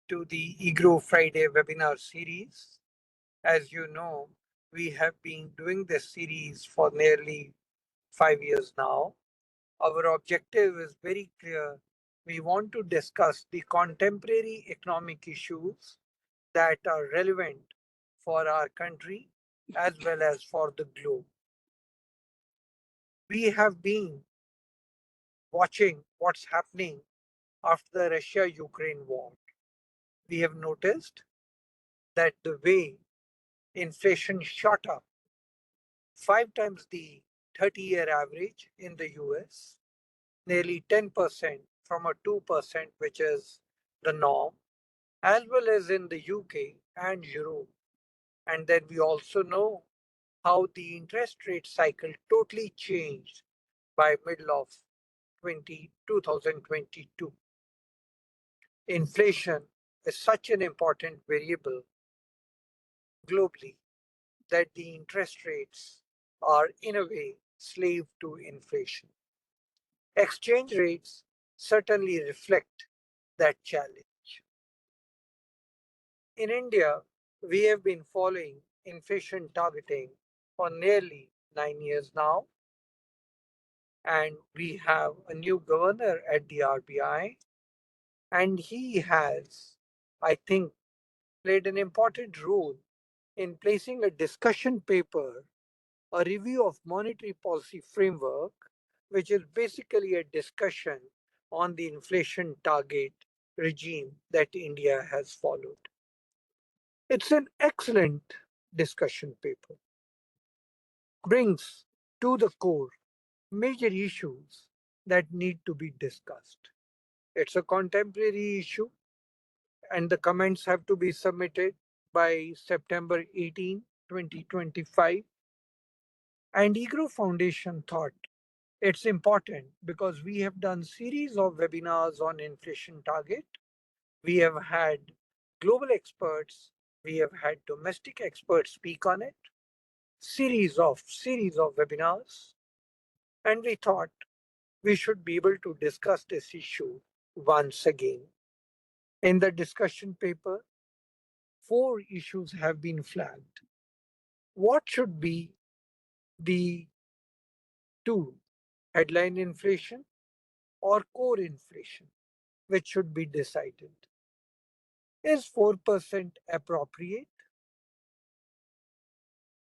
to the EGROW Friday webinar series. As you know, we have been doing this series for nearly 5 years now. Our objective is very clear. We want to discuss the contemporary economic issues that are relevant for our country as well as for the globe. We have been watching what's happening after the Russia-Ukraine war. We have noticed that the way inflation shot up 5 times the 30-year average in the US, nearly 10% from a 2%, which is the norm, as well as in the UK and Europe. And then we also know how the interest rate cycle totally changed by middle of 2022. Inflation is such an important variable globally that the interest rates are in a way slave to inflation. Exchange rates certainly reflect that challenge. In India, we have been following inflation targeting for nearly 9 years now, and we have a new governor at the RBI, and he has, I think, played an important role in placing a discussion paper, a review of monetary policy framework, which is basically a discussion on the inflation target regime that India has followed. It's an excellent discussion paper, brings to the core major issues that need to be discussed. It's a contemporary issue, and the comments have to be submitted by September 18, 2025. And EGROW Foundation thought it's important because we have done series of webinars on inflation target. We have had global experts, we have had domestic experts speak on it, series of webinars, and we thought we should be able to discuss this issue once again. In the discussion paper, 4 issues have been flagged. What should be the tool? Headline inflation or core inflation, which should be decided. Is 4% appropriate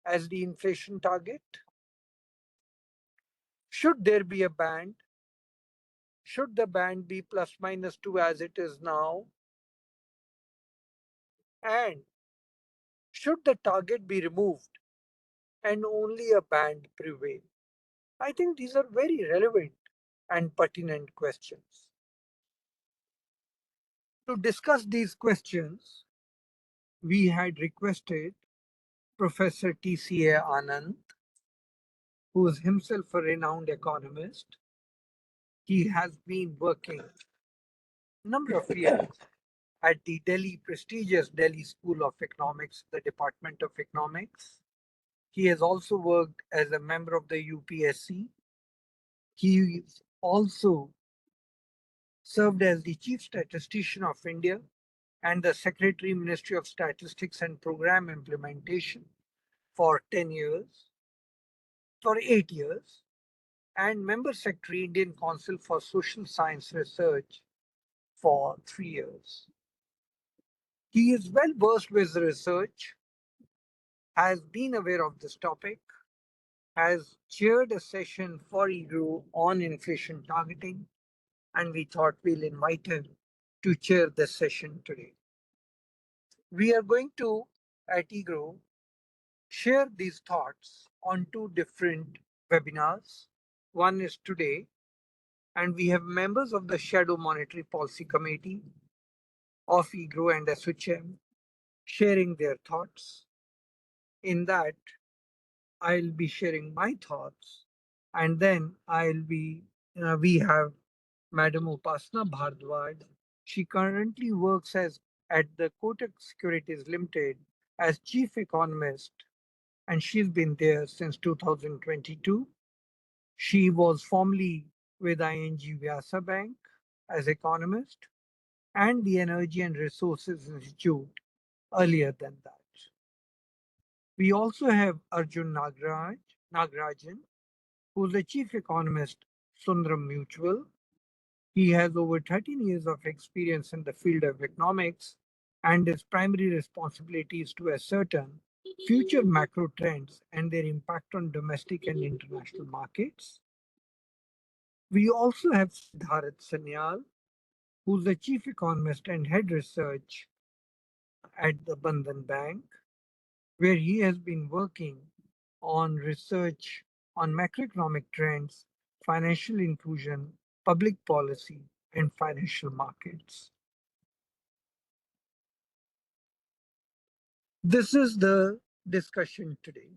as the inflation target? Should there be a band? Should the band be plus minus 2 as it is now? And should the target be removed and only a band prevail? I think these are very relevant and pertinent questions. To discuss these questions, we had requested Professor TCA Anant, who is himself a renowned economist. He has been working a number of years at the prestigious Delhi School of Economics, the Department of Economics. He has also worked as a member of the UPSC. He also served as the Chief Statistician of India and the Secretary, Ministry of Statistics and Program Implementation for 8 years, and Member Secretary, Indian Council for Social Science Research for 3 years. He is well versed with research, has been aware of this topic, has chaired a session for EGROW on inflation targeting, and we thought we'll invite him to chair this session today. We are going to, at EGROW, share these thoughts on 2 different webinars. One is today, and we have members of the Shadow Monetary Policy Committee of EGROW and SHM sharing their thoughts. In that, I'll be sharing my thoughts, and then we have Madam Upasna Bhardwaj. She currently works at the Kotak Securities Limited as Chief Economist, and she's been there since 2022. She was formerly with ING Vyasa Bank as economist, and the Energy and Resources Institute earlier than that. We also have Arjun Nagarajan, who is the chief economist, Sundaram Mutual. He has over 13 years of experience in the field of economics, and his primary responsibility is to ascertain future macro trends and their impact on domestic and international markets. We also have Siddhartha Sanyal, who's the chief economist and head research at the Bandhan Bank, where he has been working on research on macroeconomic trends, financial inclusion, public policy, and financial markets. This is the discussion today.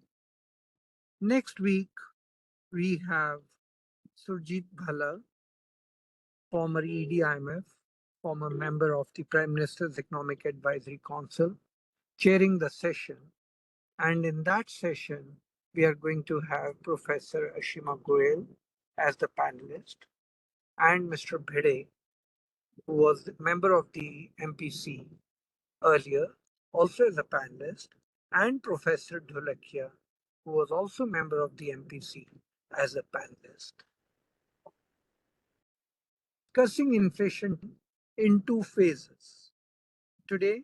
Next week, we have Surjit Bhala, former EDIMF, former member of the Prime Minister's Economic Advisory Council, chairing the session. And in that session, we are going to have Professor Ashima Goel as the panelist and Mr. Bhede, who was the member of the MPC earlier, also as a panelist, and Professor Dholakia, who was also member of the MPC as a panelist. Discussing inflation in two phases. Today,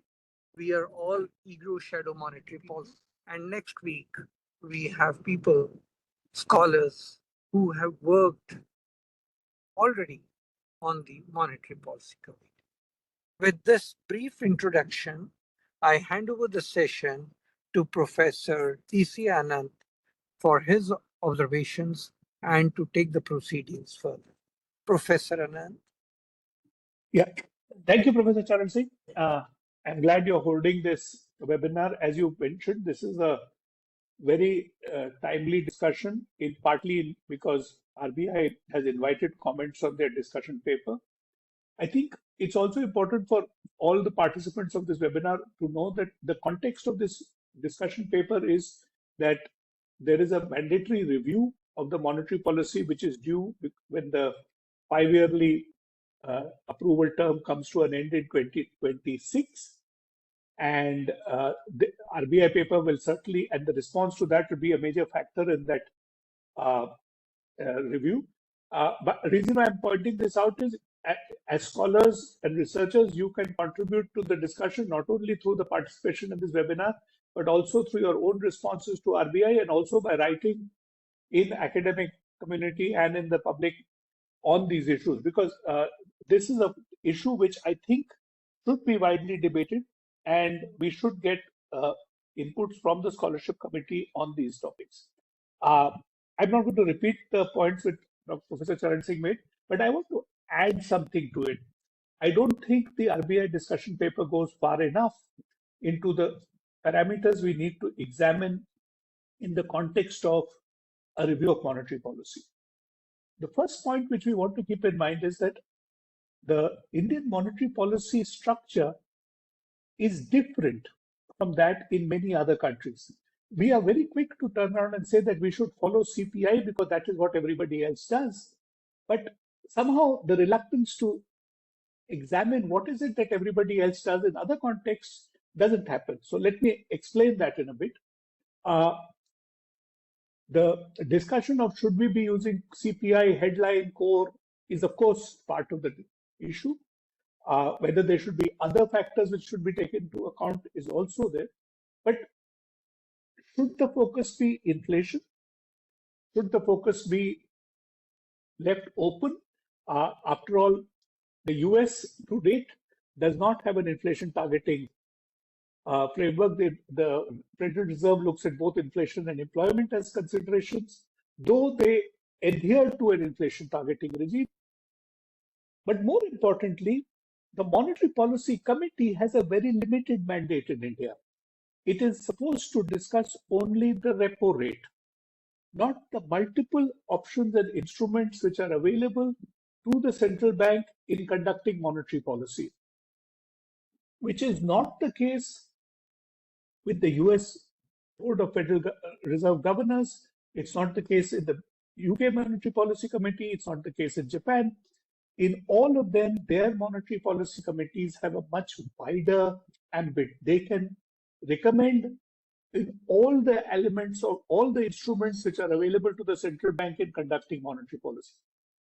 we are all EGROW shadow monetary policy, and next week, we have people, scholars, who have worked already on the Monetary Policy Committee. With this brief introduction, I hand over the session to Professor TCA Anant for his observations and to take the proceedings further. Professor Anant. Yeah, thank you, Professor Charan Singh. I'm glad you're holding this webinar. As you mentioned, this is a very timely discussion, partly because RBI has invited comments on their discussion paper. I think it's also important for all the participants of this webinar to know that the context of this discussion paper is that there is a mandatory review of the monetary policy, which is due when the 5-yearly approval term comes to an end in 2026. And the RBI paper will certainly, and the response to that will be a major factor in that review. But the reason why I'm pointing this out is, as scholars and researchers, you can contribute to the discussion not only through the participation in this webinar, but also through your own responses to RBI and also by writing in academic community and in the public on these issues, because this is an issue which I think should be widely debated, and we should get inputs from the scholarship committee on these topics. I'm not going to repeat the points which Professor Charan Singh made, but I want to add something to it. I don't think the RBI discussion paper goes far enough into the parameters we need to examine in the context of a review of monetary policy. The first point which we want to keep in mind is that the Indian monetary policy structure is different from that in many other countries. We are very quick to turn around and say that we should follow CPI because that is what everybody else does. But somehow the reluctance to examine what is it that everybody else does in other contexts doesn't happen. So let me explain that in a bit. The discussion of should we be using CPI headline core is of course part of the issue. Whether there should be other factors which should be taken into account is also there. But should the focus be inflation? Should the focus be left open? After all, the US to date does not have an inflation targeting framework. The Federal Reserve looks at both inflation and employment as considerations, though they adhere to an inflation targeting regime. But more importantly, the Monetary Policy Committee has a very limited mandate in India. It is supposed to discuss only the repo rate, not the multiple options and instruments which are available to the central bank in conducting monetary policy, which is not the case with the US Board of Federal Reserve Governors. It's not the case in the UK Monetary Policy Committee. It's not the case in Japan. In all of them, their monetary policy committees have a much wider ambit. They can recommend in all the elements of all the instruments which are available to the central bank in conducting monetary policy.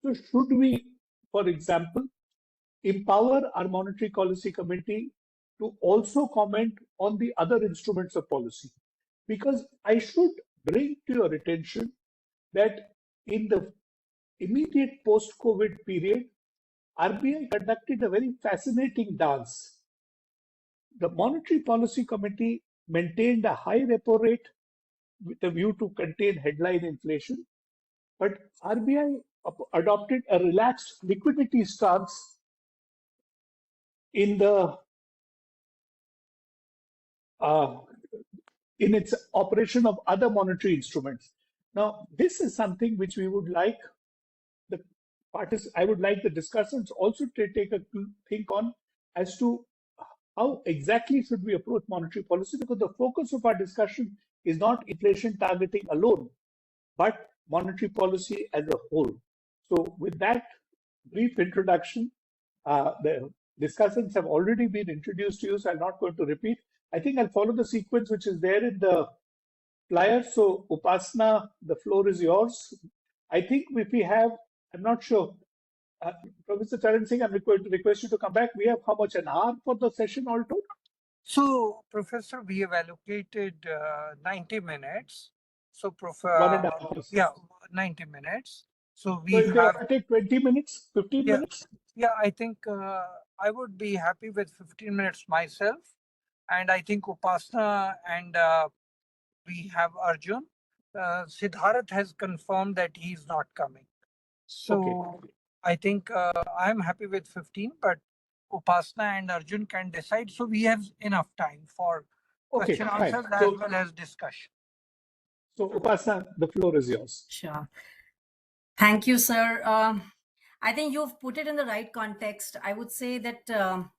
So, should we, for example, empower our monetary policy committee to also comment on the other instruments of policy? Because I should bring to your attention that in the immediate post-COVID period, RBI conducted a very fascinating dance. The Monetary Policy Committee maintained a high repo rate with a view to contain headline inflation, but RBI adopted a relaxed liquidity stance in the uh, in its operation of other monetary instruments. Now, this is something which we would like the I would like the discussants also to take a think on as to how exactly should we approach monetary policy, because the focus of our discussion is not inflation targeting alone, but monetary policy as a whole. So with that brief introduction, the discussants have already been introduced to you, so I'm not going to repeat. I think I'll follow the sequence which is there in the flyer. So Upasna, the floor is yours. I think if we have, I'm not sure, Professor Charan Singh, I'm going to request you to come back. We have how much, an hour for the session all told? So, Professor, we have allocated 90 minutes. So, 1.5 hours. yeah, 90 minutes. So, we So if you have, have to take 20 minutes, 15 yeah, minutes? yeah, I think I would be happy with 15 minutes myself. And I think Upasna and we have Arjun. Siddharth has confirmed that he's not coming. So Okay. I think I'm happy with 15, but Upasna and Arjun can decide. So we have enough time for Okay, question fine. answers as well as discussion. So Upasna, the floor is yours. Sure. Thank you, sir. I think you've put it in the right context. I would say that,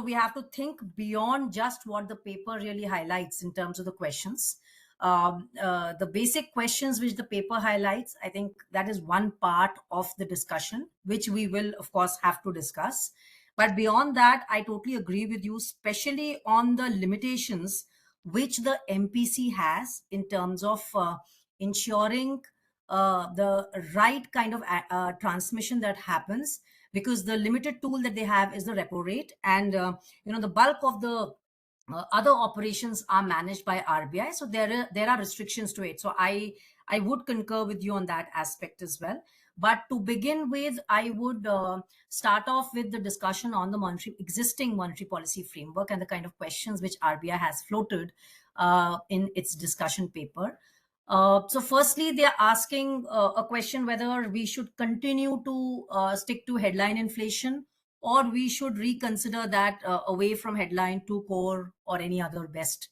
we have to think beyond just what the paper really highlights in terms of the questions. The basic questions which the paper highlights, I think that is one part of the discussion, which we will, of course, have to discuss. But beyond that, I totally agree with you, especially on the limitations which the MPC has in terms of ensuring the right kind of transmission that happens, because the limited tool that they have is the repo rate, and the bulk of the other operations are managed by RBI, so there are restrictions to it. So I would concur with you on that aspect as well. But to begin with, I would start off with the discussion on the existing monetary policy framework and the kind of questions which RBI has floated in its discussion paper. So firstly, they're asking a question whether we should continue to stick to headline inflation, or we should reconsider that away from headline to core or any other best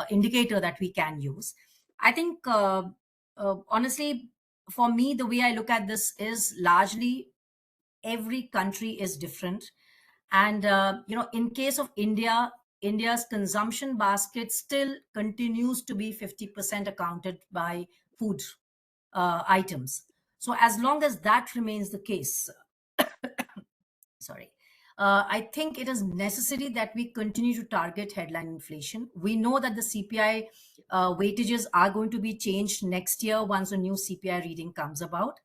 indicator that we can use. I think, honestly, for me, the way I look at this is largely every country is different. And, in case of India's consumption basket still continues to be 50% accounted by food items. So as long as that remains the case, sorry, I think it is necessary that we continue to target headline inflation. We know that the CPI weightages are going to be changed next year once a new CPI reading comes about.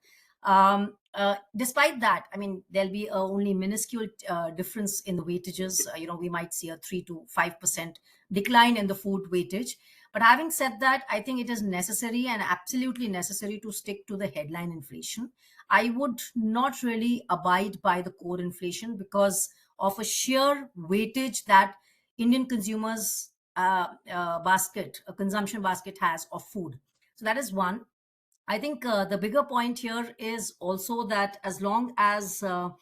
Despite that, I mean, there'll be only minuscule difference in the weightages. We might see a 3 to 5% decline in the food weightage. But having said that, I think it is necessary and absolutely necessary to stick to the headline inflation. I would not really abide by the core inflation because of a sheer weightage that Indian consumers' consumption basket has of food. So that is one. I think the bigger point here is also that as long as those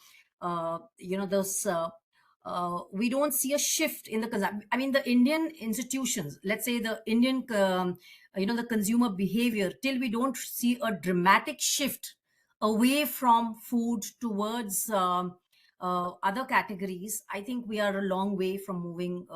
we don't see a shift in the consumption. I mean, the Indian institutions, let's say the Indian, the consumer behavior, till we don't see a dramatic shift away from food towards other categories, I think we are a long way from moving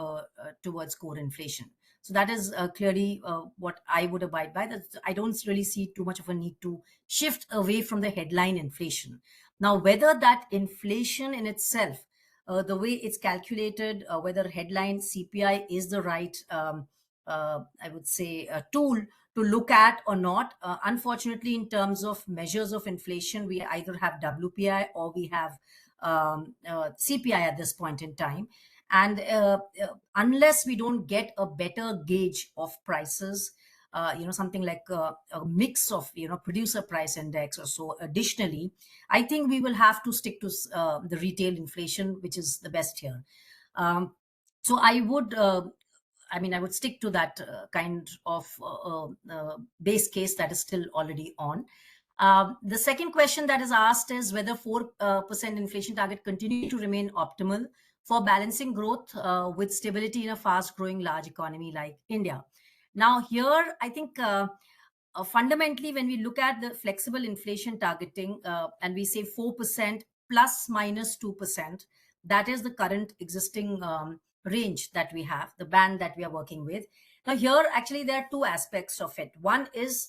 towards core inflation. So that is clearly what I would abide by. That I don't really see too much of a need to shift away from the headline inflation. Now, whether that inflation in itself, the way it's calculated, whether headline CPI is the right, I would say, tool to look at or not. Unfortunately, in terms of measures of inflation, we either have WPI or we have CPI at this point in time. And unless we don't get a better gauge of prices, something like a mix of, producer price index or so additionally, I think we will have to stick to the retail inflation, which is the best here. So I would stick to that kind of base case that is still already on. The second question that is asked is whether 4% inflation target continue to remain optimal for balancing growth with stability in a fast-growing large economy like India. Now, here, I think fundamentally, when we look at the flexible inflation targeting and we say 4% plus minus 2%, that is the current existing range that we have, the band that we are working with. Now, here, actually, there are two aspects of it. One is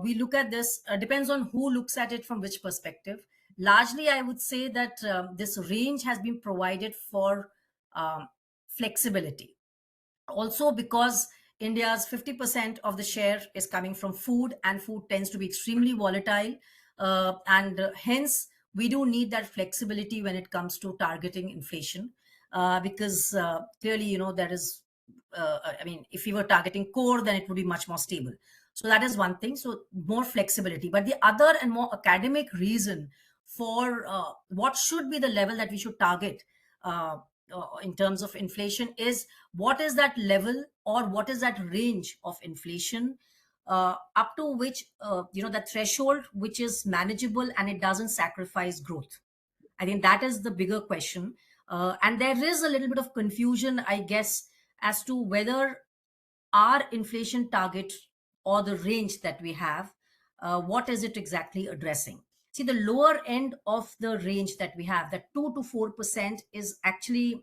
we look at this, depends on who looks at it from which perspective. Largely, I would say that this range has been provided for flexibility. Also, because India's 50% of the share is coming from food, and food tends to be extremely volatile. And hence, we do need that flexibility when it comes to targeting inflation. Because clearly, there is, if we were targeting core, then it would be much more stable. So that is one thing. So more flexibility. But the other and more academic reason for what should be the level that we should target in terms of inflation is what is that level or what is that range of inflation up to which, that threshold which is manageable and it doesn't sacrifice growth. I think that is the bigger question. And there is a little bit of confusion, I guess, as to whether our inflation target or the range that we have, what is it exactly addressing? See, the lower end of the range that we have, that 2 to 4%, is actually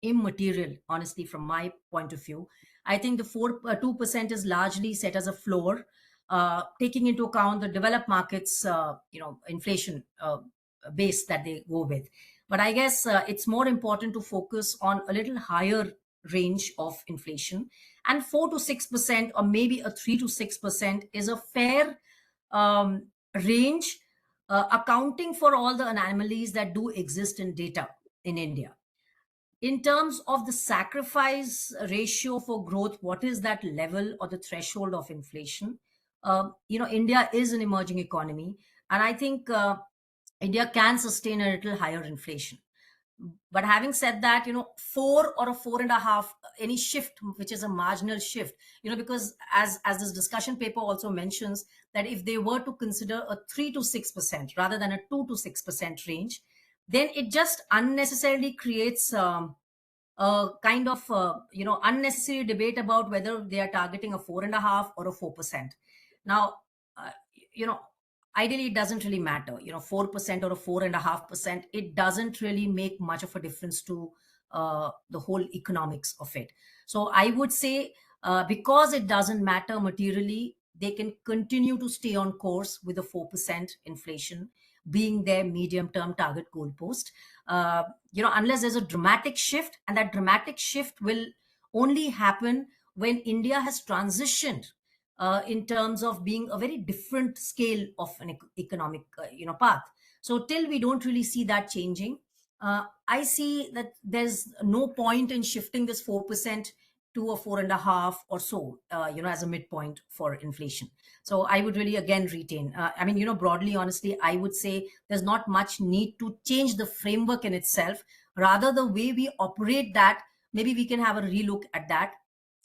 immaterial, honestly, from my point of view. I think the 2% is largely set as a floor, taking into account the developed markets, inflation base that they go with. But I guess it's more important to focus on a little higher range of inflation, and 4 to 6% or maybe a 3 to 6% is a fair range, accounting for all the anomalies that do exist in data in India. In terms of the sacrifice ratio for growth, what is that level or the threshold of inflation? India is an emerging economy, and I think India can sustain a little higher inflation. But having said that, 4 or a 4.5, any shift which is a marginal shift, because as this discussion paper also mentions, that if they were to consider a 3 to 6% rather than a 2 to 6% range, then it just unnecessarily creates a kind of unnecessary debate about whether they are targeting a 4.5 or a 4%. Now, ideally, it doesn't really matter, 4% or a 4.5%. It doesn't really make much of a difference to the whole economics of it. So I would say, because it doesn't matter materially, they can continue to stay on course with a 4% inflation being their medium-term target goalpost. Unless there's a dramatic shift, and that dramatic shift will only happen when India has transitioned in terms of being a very different scale of an economic path. So till we don't really see that changing, I see that there's no point in shifting this 4% to a 4.5 or so, as a midpoint for inflation. So I would really again retain. Broadly, honestly, I would say there's not much need to change the framework in itself. Rather, the way we operate that, maybe we can have a relook at that.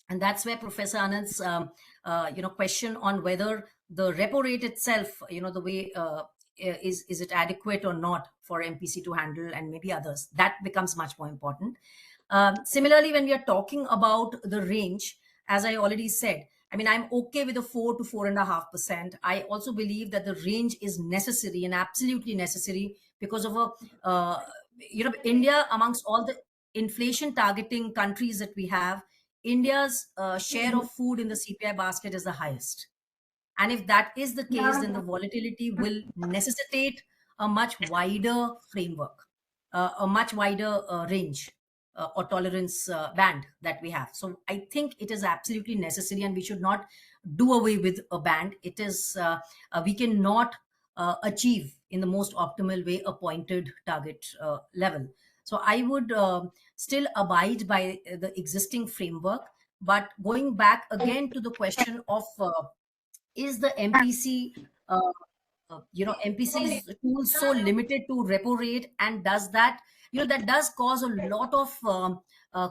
And that's where Professor Anand's, question on whether the repo rate itself, the way is it adequate or not for MPC to handle, and maybe others, that becomes much more important. Similarly, when we are talking about the range, as I already said, I'm okay with a 4 to 4.5%. I also believe that the range is necessary and absolutely necessary because of India, amongst all the inflation targeting countries that we have, India's share of food in the CPI basket is the highest. And if that is the case, then the volatility will necessitate a much wider framework, a much wider range or tolerance band that we have. So I think it is absolutely necessary, and we should not do away with a band. It is we cannot achieve in the most optimal way a pointed target level. So I would still abide by the existing framework. But going back again to the question of is the MPC MPC's tools so limited to repo rate, and does that that does cause a lot of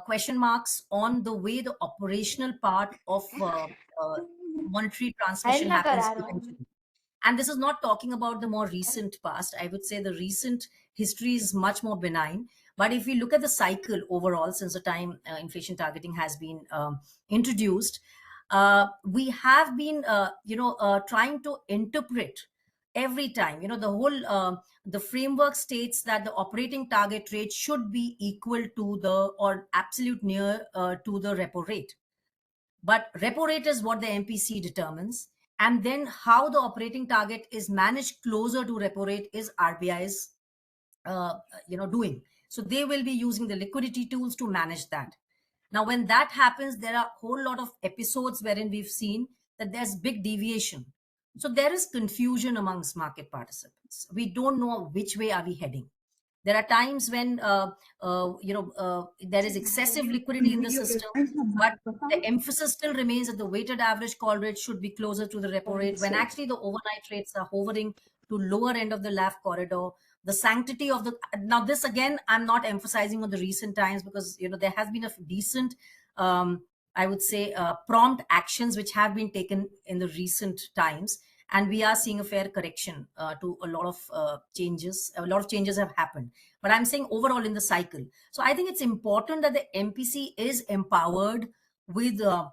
question marks on the way the operational part of monetary transmission happens eventually. And this is not talking about the more recent past. I would say the recent history is much more benign. But if we look at the cycle overall, since the time inflation targeting has been introduced, we have been, trying to interpret every time. The whole the framework states that the operating target rate should be equal to the or absolute near to the repo rate. But repo rate is what the MPC determines, and then how the operating target is managed closer to repo rate is RBI's doing. So they will be using the liquidity tools to manage that. Now, when that happens, there are a whole lot of episodes wherein we've seen that there's big deviation. So there is confusion amongst market participants. We don't know which way are we heading. There are times when there is excessive liquidity in the system, but the emphasis still remains that the weighted average call rate should be closer to the repo rate, when actually the overnight rates are hovering to lower end of the LAF corridor. The sanctity of the now this again, I'm not emphasizing on the recent times, because there has been a decent I would say prompt actions which have been taken in the recent times, and we are seeing a fair correction to a lot of changes. A lot of changes have happened, but I'm saying overall in the cycle. So I think it's important that the MPC is empowered with to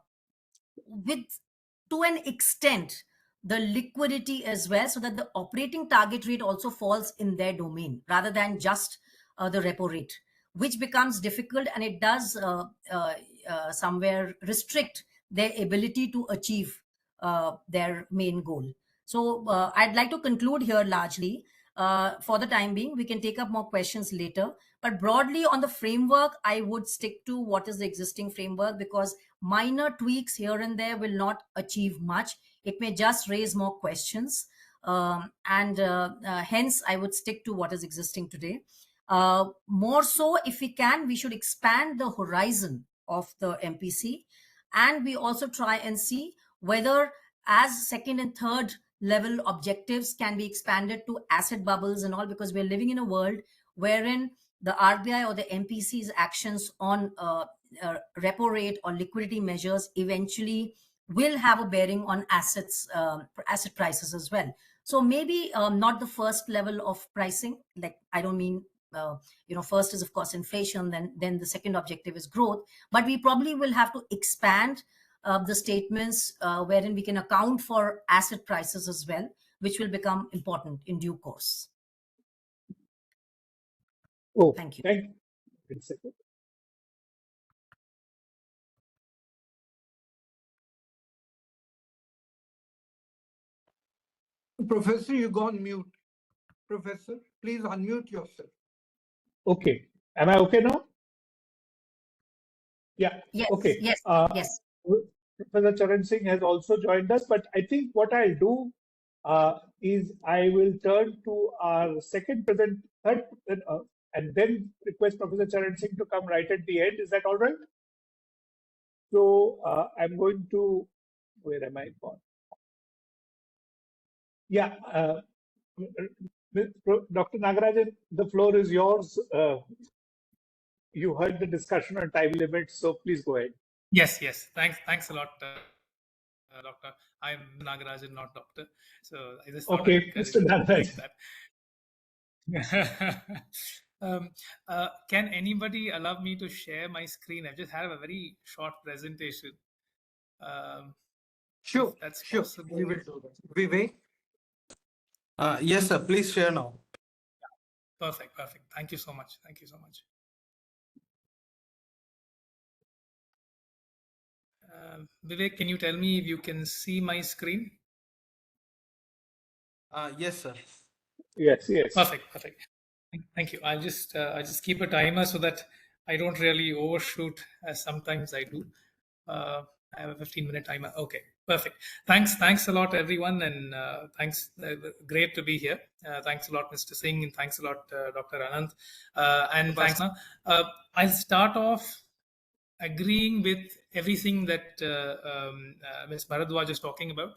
an extent the liquidity as well, so that the operating target rate also falls in their domain rather than just the repo rate, which becomes difficult, and it does somewhere restrict their ability to achieve their main goal. So I'd like to conclude here largely. For the time being, we can take up more questions later. But broadly on the framework, I would stick to what is the existing framework, because minor tweaks here and there will not achieve much. It may just raise more questions. And hence, I would stick to what is existing today. More so, if we can, we should expand the horizon of the MPC. And we also try and see whether as second and third level objectives can be expanded to asset bubbles and all, because we're living in a world wherein the RBI or the MPC's actions on repo rate or liquidity measures eventually will have a bearing on assets, asset prices as well. So maybe not the first level of pricing. Like, I don't mean first is of course inflation, then the second objective is growth, but we probably will have to expand the statements wherein we can account for asset prices as well, which will become important in due course. Oh, thank you. Thank you. Professor, you go on mute. Professor, please unmute yourself. Okay. Am I okay now? Yeah. Yes. Okay. Yes. Yes. Professor Charan Singh has also joined us, but I think what I'll do is I will turn to our third, and then request Professor Charan Singh to come right at the end. Is that all right? So I'm going to, where am I gone? Yeah, Dr. Nagarajan, the floor is yours. You heard the discussion on time limits, so please go ahead. Yes. Thanks a lot, Doctor. I'm Nagarajan, not Doctor. So I just thought Okay, Mr. Nagarajan. that. Can anybody allow me to share my screen? I just have a very short presentation. Sure, if that's sure. possible. We will do that. Vivek? Yes, sir. Please share now. Perfect. Thank you so much. Vivek, can you tell me if you can see my screen? Yes, sir. Yes, yes. Perfect. Thank you. I'll just keep a timer so that I don't really overshoot, as sometimes I do. I have a 15-minute timer. Okay, perfect. Thanks a lot, everyone, and thanks. Great to be here. Thanks a lot, Mr. Singh, and thanks a lot, Dr. Anant, and thanks. I'll start off agreeing with everything that Ms. Bharadwaj is talking about.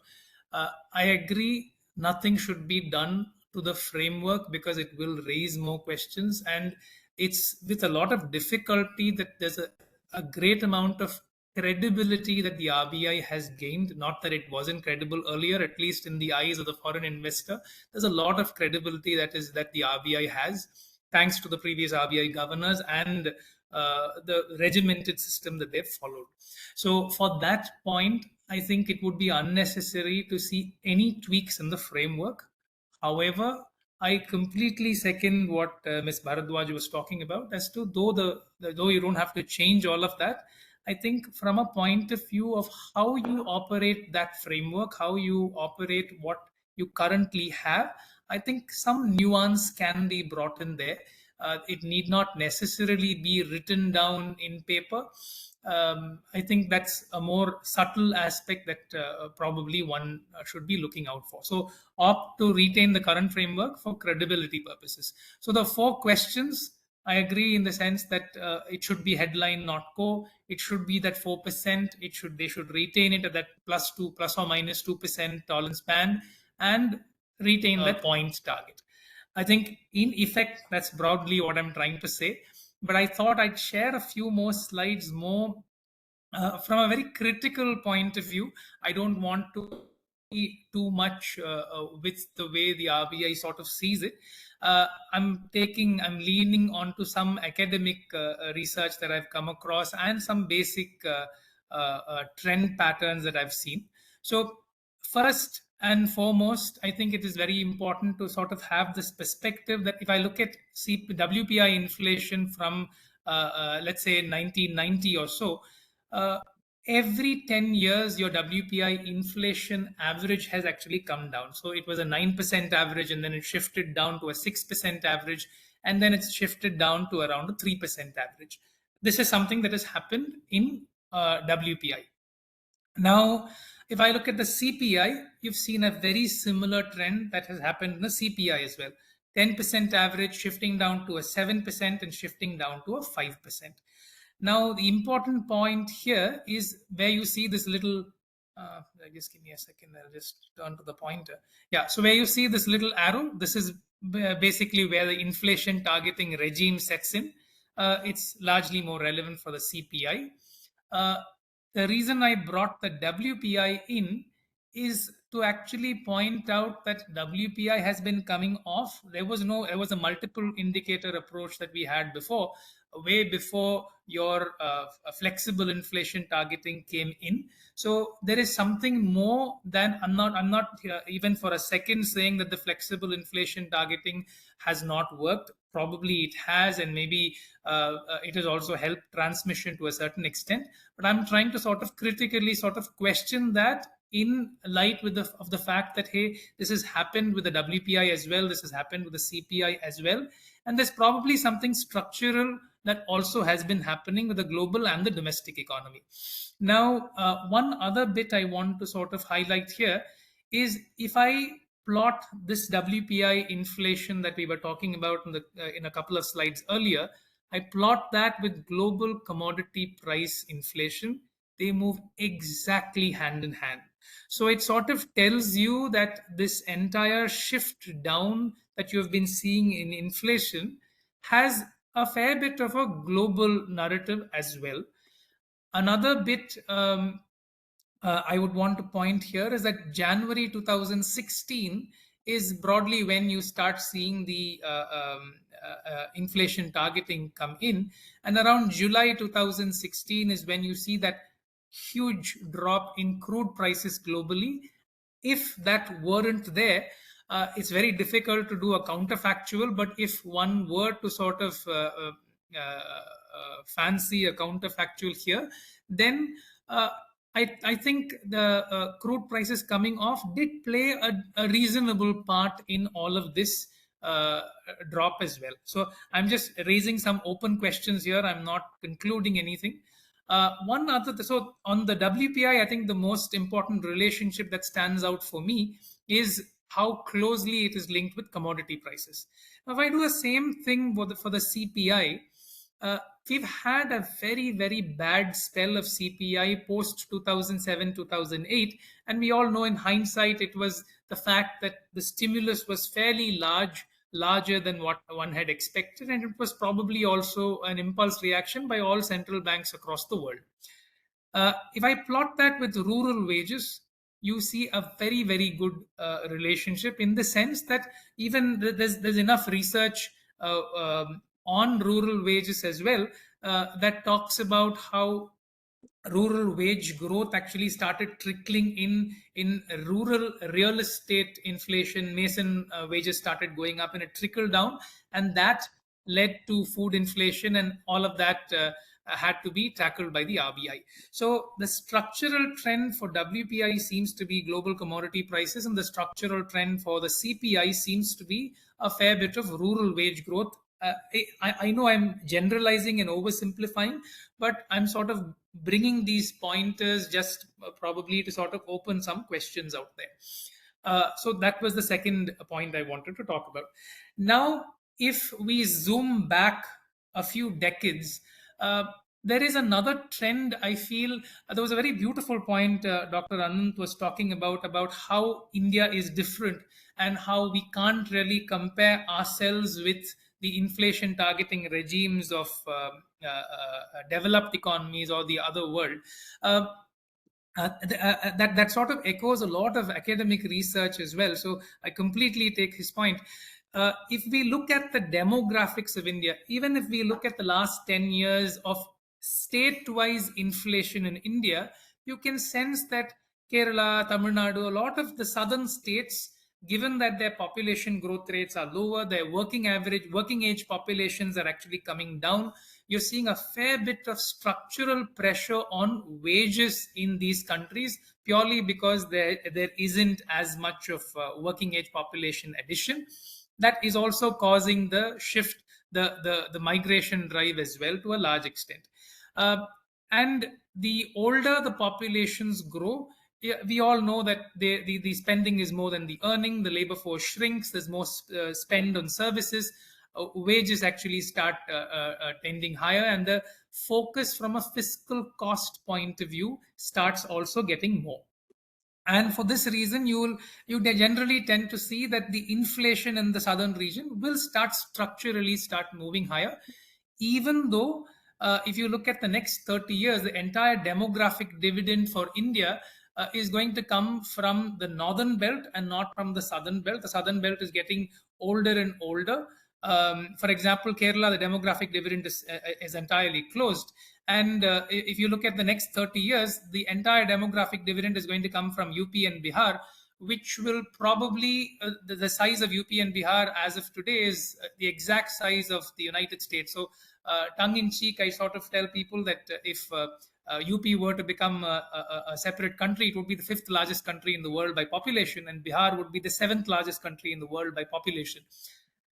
I agree nothing should be done to the framework because it will raise more questions. And it's with a lot of difficulty that there's a great amount of credibility that the RBI has gained. Not that it wasn't credible earlier, at least in the eyes of the foreign investor. There's a lot of credibility that the RBI has, thanks to the previous RBI governors and the regimented system that they've followed. So, for that point, I think it would be unnecessary to see any tweaks in the framework. However, I completely second what Ms. Bharadwaj was talking about, as to though you don't have to change all of that. I think from a point of view of how you operate that framework, how you operate what you currently have, I think some nuance can be brought in there. It need not necessarily be written down in paper. I think that's a more subtle aspect that probably one should be looking out for. So, opt to retain the current framework for credibility purposes. So, the 4 questions, I agree in the sense that it should be headline, not core. It should be that 4%. They should retain it at that plus or minus 2% tolerance band, and retain that point target. I think, in effect, that's broadly what I'm trying to say. But I thought I'd share a few more slides more from a very critical point of view. I don't want to be too much with the way the RBI sort of sees it. I'm leaning onto some academic research that I've come across and some basic trend patterns that I've seen. So, first and foremost, I think it is very important to sort of have this perspective that if I look at WPI inflation from, let's say, 1990 or so, every 10 years, your WPI inflation average has actually come down. So it was a 9% average, and then it shifted down to a 6% average, and then it's shifted down to around a 3% average. This is something that has happened in WPI. Now, if I look at the CPI, you've seen a very similar trend that has happened in the CPI as well. 10% average shifting down to a 7% and shifting down to a 5%. Now, the important point here is where you see this little, just give me a second, I'll just turn to the pointer. Yeah, so where you see this little arrow, this is basically where the inflation targeting regime sets in. It's largely more relevant for the CPI. The reason I brought the WPI in is to actually point out that WPI has been coming off. There was a multiple indicator approach that we had before, way before your flexible inflation targeting came in. So there is something more than, I'm not even for a second saying that the flexible inflation targeting has not worked. Probably it has, and maybe it has also helped transmission to a certain extent. But I'm trying to sort of critically sort of question that in light of the fact that, hey, this has happened with the WPI as well, this has happened with the CPI as well, and there's probably something structural that also has been happening with the global and the domestic economy. Now, one other bit I want to sort of highlight here is, if I plot this WPI inflation that we were talking about in a couple of slides earlier, I plot that with global commodity price inflation. They move exactly hand in hand. So it sort of tells you that this entire shift down that you have been seeing in inflation has a fair bit of a global narrative as well. Another bit I would want to point here is that January 2016 is broadly when you start seeing the inflation targeting come in. And around July 2016 is when you see that huge drop in crude prices globally. If that weren't there, it's very difficult to do a counterfactual. But if one were to sort of fancy a counterfactual here, then I think the crude prices coming off did play a reasonable part in all of this. drop as well. So I'm just raising some open questions here. I'm not concluding anything. One other, so on the WPI, I think the most important relationship that stands out for me is how closely it is linked with commodity prices. Now, if I do the same thing for the CPI, uh, we've had a very, very bad spell of CPI post 2007, 2008. And we all know in hindsight, it was the fact that the stimulus was fairly larger than what one had expected. And it was probably also an impulse reaction by all central banks across the world. If I plot that with rural wages, you see a very, very good relationship in the sense that even there's enough research on rural wages as well that talks about how rural wage growth actually started trickling in rural real estate inflation. Mason wages started going up and it trickled down, and that led to food inflation, and all of that had to be tackled by the RBI. So the structural trend for WPI seems to be global commodity prices, and the structural trend for the CPI seems to be a fair bit of rural wage growth. I know I'm generalizing and oversimplifying, but I'm sort of bringing these pointers just probably to sort of open some questions out there. So that was the second point I wanted to talk about. Now, if we zoom back a few decades, there is another trend I feel. There was a very beautiful point Dr. Anant was talking about how India is different and how we can't really compare ourselves with the inflation targeting regimes of developed economies or the other world. That sort of echoes a lot of academic research as well. So I completely take his point. If we look at the demographics of India, even if we look at the last 10 years of state-wise inflation in India, you can sense that Kerala, Tamil Nadu, a lot of the southern states, given that their population growth rates are lower, their working age populations are actually coming down. You're seeing a fair bit of structural pressure on wages in these countries purely because there isn't as much of working age population addition. That is also causing the shift, the migration drive as well to a large extent. And the older the populations grow, we all know that the spending is more than the earning. The labor force shrinks. There's more spend on services. Wages actually start tending higher, and the focus from a fiscal cost point of view starts also getting more. And for this reason, you generally tend to see that the inflation in the southern region will structurally start moving higher, even though if you look at the next 30 years, the entire demographic dividend for India is going to come from the northern belt and not from the southern belt. The southern belt is getting older and older. For example, Kerala, the demographic dividend is entirely closed. And if you look at the next 30 years, the entire demographic dividend is going to come from UP and Bihar, which will probably, the size of UP and Bihar as of today is the exact size of the United States. So tongue in cheek, I sort of tell people that if UP were to become a separate country, it would be the fifth largest country in the world by population, and Bihar would be the seventh largest country in the world by population.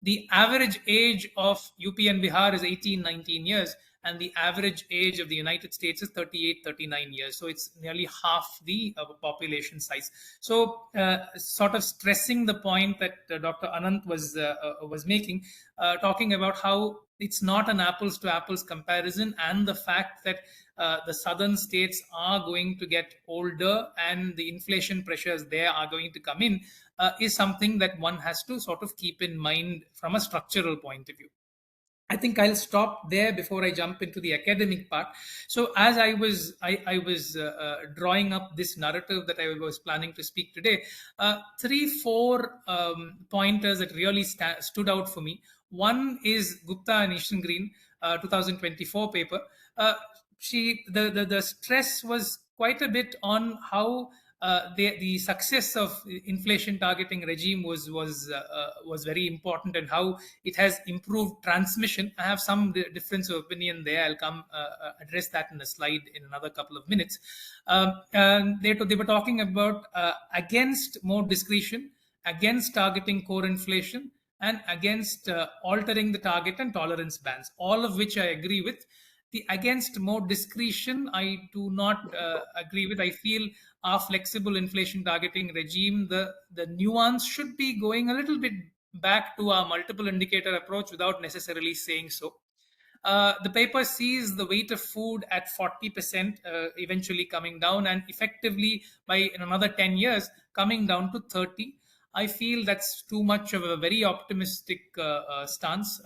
The average age of UP and Bihar is 18, 19 years, and the average age of the United States is 38, 39 years. So it's nearly half the population size. So sort of stressing the point that Dr. Anant was making, talking about how it's not an apples to apples comparison, and the fact that the southern states are going to get older and the inflation pressures there are going to come in is something that one has to sort of keep in mind from a structural point of view. I think I'll stop there before I jump into the academic part. So as I was drawing up this narrative that I was planning to speak today, 3-4 pointers that really stood out for me. One is Gupta and Eastern Green 2024 paper. The stress was quite a bit on how the success of inflation targeting regime was very important, and how it has improved transmission. I have some difference of opinion there. I'll come address that in a slide in another couple of minutes. And they were talking about against more discretion, against targeting core inflation, and against altering the target and tolerance bands, all of which I agree with. The against more discretion, I do not agree with. I feel our flexible inflation targeting regime, the nuance should be going a little bit back to our multiple indicator approach without necessarily saying so. The paper sees the weight of food at 40%, eventually coming down, and effectively by in another 10 years coming down to 30. I feel that's too much of a very optimistic stance.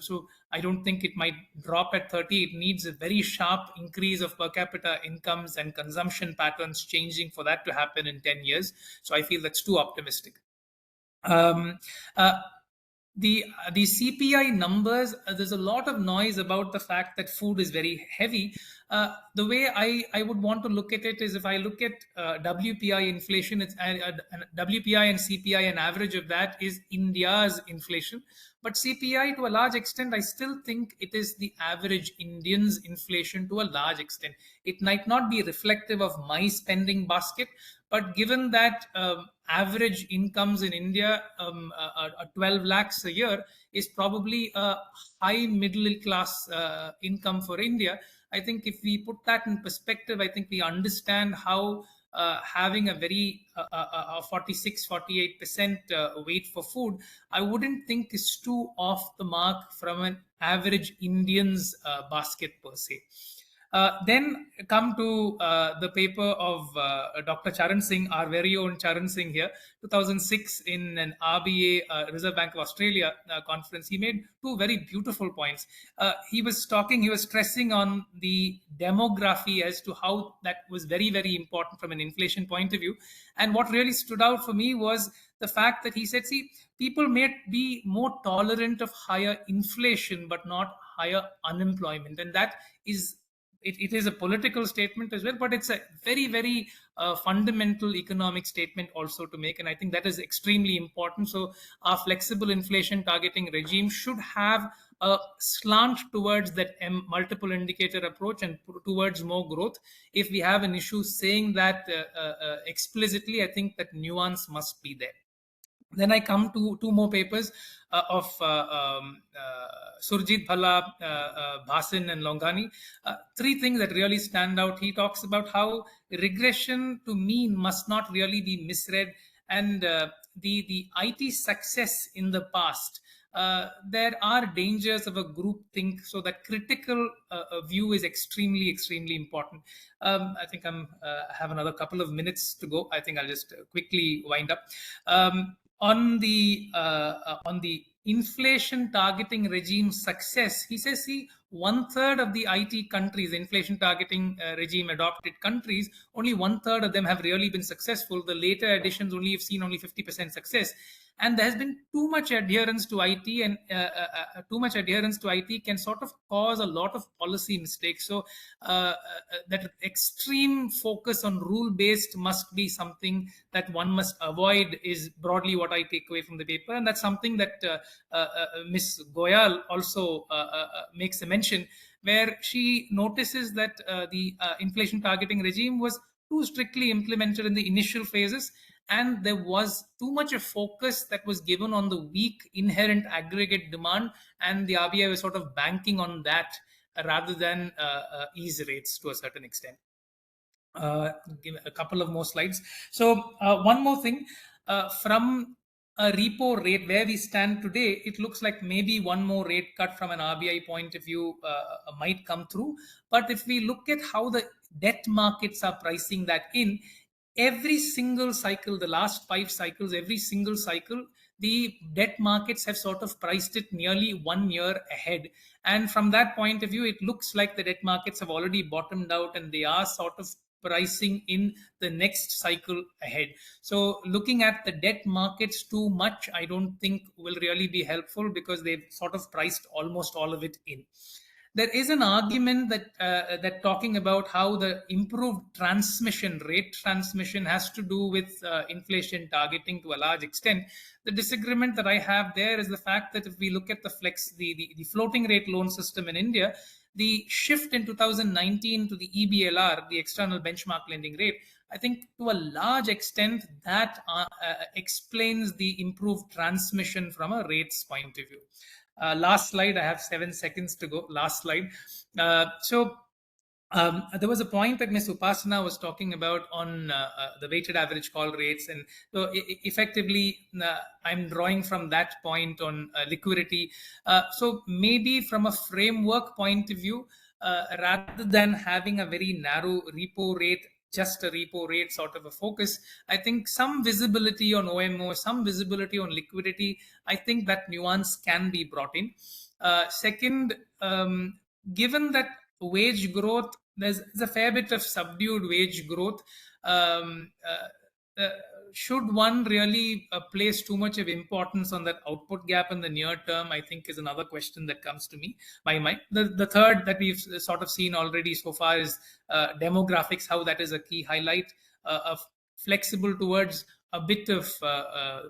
So I don't think it might drop at 30. It needs a very sharp increase of per capita incomes and consumption patterns changing for that to happen in 10 years. So I feel that's too optimistic. Um, uh, the CPI numbers, there's a lot of noise about the fact that food is very heavy. The way I would want to look at it is, if I look at WPI inflation, it's WPI and CPI, an average of that is India's inflation. But CPI, to a large extent, I still think it is the average Indian's inflation to a large extent. It might not be reflective of my spending basket, but given that average incomes in India, 12 lakhs a year, is probably a high middle class income for India. I think if we put that in perspective, I think we understand how having a very 46, 48% weight for food, I wouldn't think is too off the mark from an average Indian's basket per se. Then come to the paper of Dr. Charan Singh, our very own Charan Singh here, 2006, in an RBA, Reserve Bank of Australia conference. He made two very beautiful points. He was stressing on the demography as to how that was very, very important from an inflation point of view. And what really stood out for me was the fact that he said, see, people may be more tolerant of higher inflation, but not higher unemployment. And that is it is a political statement as well, but it's a very, very fundamental economic statement also to make. And I think that is extremely important. So our flexible inflation targeting regime should have a slant towards that multiple indicator approach and towards more growth. If we have an issue saying that explicitly, I think that nuance must be there. Then I come to two more papers of Surjit Bhalla, Bhasin, and Longani. Three things that really stand out. He talks about how regression to mean must not really be misread, and the IT success in the past. There are dangers of a group think, so that critical view is extremely, extremely important. I think I have another couple of minutes to go. I think I'll just quickly wind up. On the inflation targeting regime success, he says, see, 1/3 of the IT countries, inflation targeting regime adopted countries, only 1/3 of them have really been successful. The later additions only have seen only 50% success. And there has been too much adherence to IT, and too much adherence to IT can sort of cause a lot of policy mistakes. So that extreme focus on rule-based must be something that one must avoid, is broadly what I take away from the paper. And that's something that Ms. Goyal also makes a mention, where she notices that the inflation targeting regime was too strictly implemented in the initial phases, and there was too much of focus that was given on the weak inherent aggregate demand, and the RBI was sort of banking on that rather than ease rates to a certain extent. Give a couple of more slides. So one more thing, from a repo rate where we stand today, it looks like maybe one more rate cut from an RBI point of view might come through. But if we look at how the debt markets are pricing that in, every single cycle, the last 5 cycles, every single cycle, the debt markets have sort of priced it nearly 1 year ahead. And from that point of view, it looks like the debt markets have already bottomed out, and they are sort of pricing in the next cycle ahead. So looking at the debt markets too much, I don't think will really be helpful, because they've sort of priced almost all of it in. There is an argument that talking about how the improved rate transmission has to do with inflation targeting to a large extent. The disagreement that I have there is the fact that if we look at the floating rate loan system in India, the shift in 2019 to the EBLR, the external benchmark lending rate, I think to a large extent that explains the improved transmission from a rates point of view. Last slide, I have 7 seconds to go. Last slide. There was a point that Ms. Upasna was talking about on the weighted average call rates, and so effectively, I'm drawing from that point on liquidity. So maybe from a framework point of view, rather than having a very narrow repo rate, just a repo rate sort of a focus, I think some visibility on OMO, some visibility on liquidity, I think that nuance can be brought in. Second, given that wage growth, there's a fair bit of subdued wage growth. Should one really place too much of importance on that output gap in the near term, I think is another question that comes to my mind. The third that we've sort of seen already so far is demographics, how that is a key highlight of flexible towards a bit of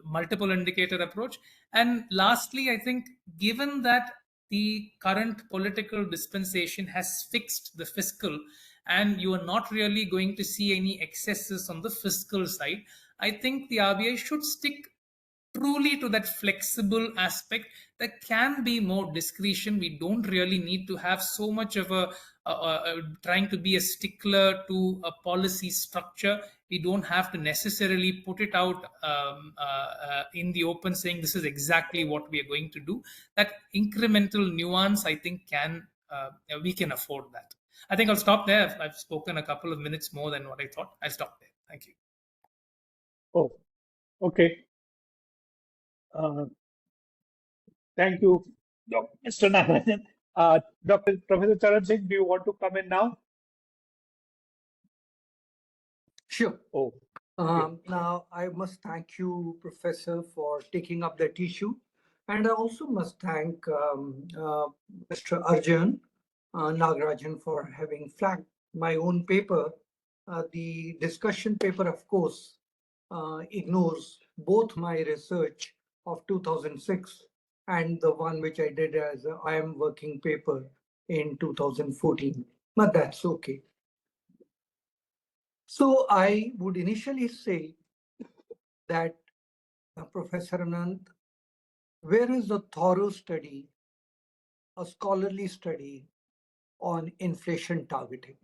multiple indicator approach. And lastly, I think given that the current political dispensation has fixed the fiscal and you are not really going to see any excesses on the fiscal side, I think the RBI should stick truly to that flexible aspect. There can be more discretion. We don't really need to have so much of a trying to be a stickler to a policy structure. We don't have to necessarily put it out in the open saying this is exactly what we are going to do. That incremental nuance, I think, we can afford that. I think I'll stop there. I've spoken a couple of minutes more than what I thought. I'll stop there. Thank you. Oh, okay. Thank you, Mr. Nagarajan. Professor Charan Singh, do you want to come in now? Sure. Oh, Now, I must thank you, Professor, for taking up that issue. And I also must thank Mr. Arjun Nagarajan for having flagged my own paper. The discussion paper, of course, ignores both my research of 2006 and the one which I did as a IM working paper in 2014. But that's okay. So I would initially say that, Professor Anant, where is a thorough study, a scholarly study on inflation targeting?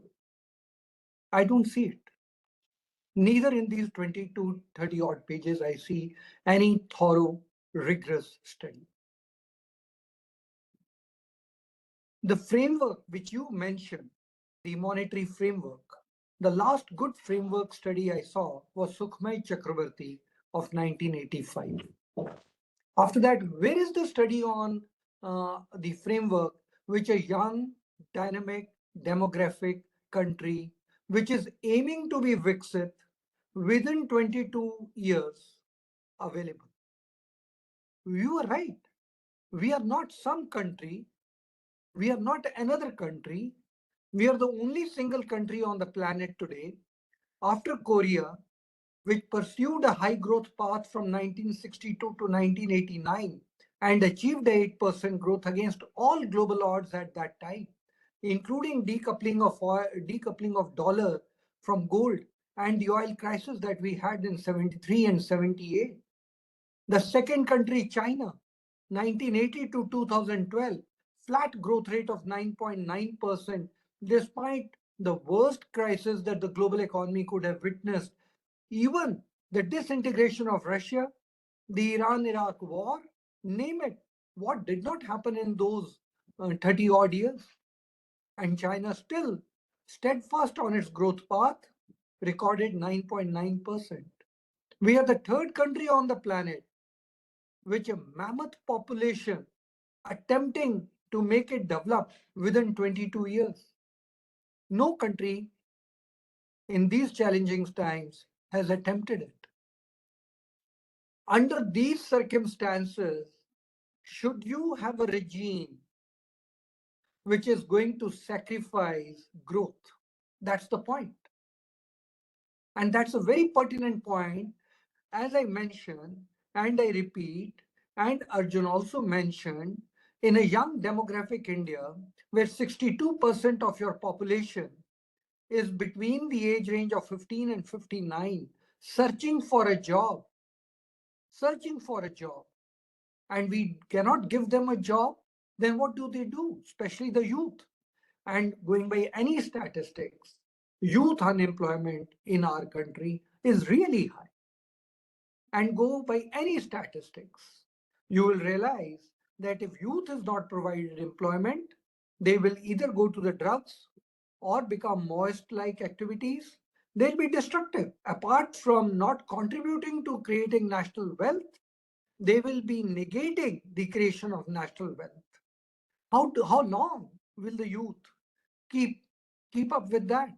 I don't see it. Neither in these 20 to 30 odd pages I see any thorough, rigorous study. The framework which you mentioned, the monetary framework, the last good framework study I saw was Sukhmay Chakrabarti of 1985. After that, where is the study on the framework which a young, dynamic, demographic country, which is aiming to be Viksit within 22 years, available? You are right. We are not some country. We are not another country. We are the only single country on the planet today, after Korea, which pursued a high growth path from 1962 to 1989 and achieved 8% growth against all global odds at that time, including decoupling of dollar from gold and the oil crisis that we had in 73 and 78. The second country, China, 1980 to 2012, flat growth rate of 9.9%, despite the worst crisis that the global economy could have witnessed. Even the disintegration of Russia, the Iran-Iraq war, name it. What did not happen in those 30 odd years? And China still steadfast on its growth path, recorded 9.9%. We are the third country on the planet which a mammoth population attempting to make it develop within 22 years. No country in these challenging times has attempted it. Under these circumstances, should you have a regime which is going to sacrifice growth? That's the point. And that's a very pertinent point, as I mentioned, and I repeat, and Arjun also mentioned, in a young demographic India, where 62% of your population is between the age range of 15 and 59, searching for a job, and we cannot give them a job, then what do they do, especially the youth? And going by any statistics, youth unemployment in our country is really high. And go by any statistics, you will realize that if youth is not provided employment, they will either go to the drugs or become moist-like activities. They'll be destructive. Apart from not contributing to creating national wealth, they will be negating the creation of national wealth. How long will the youth keep up with that?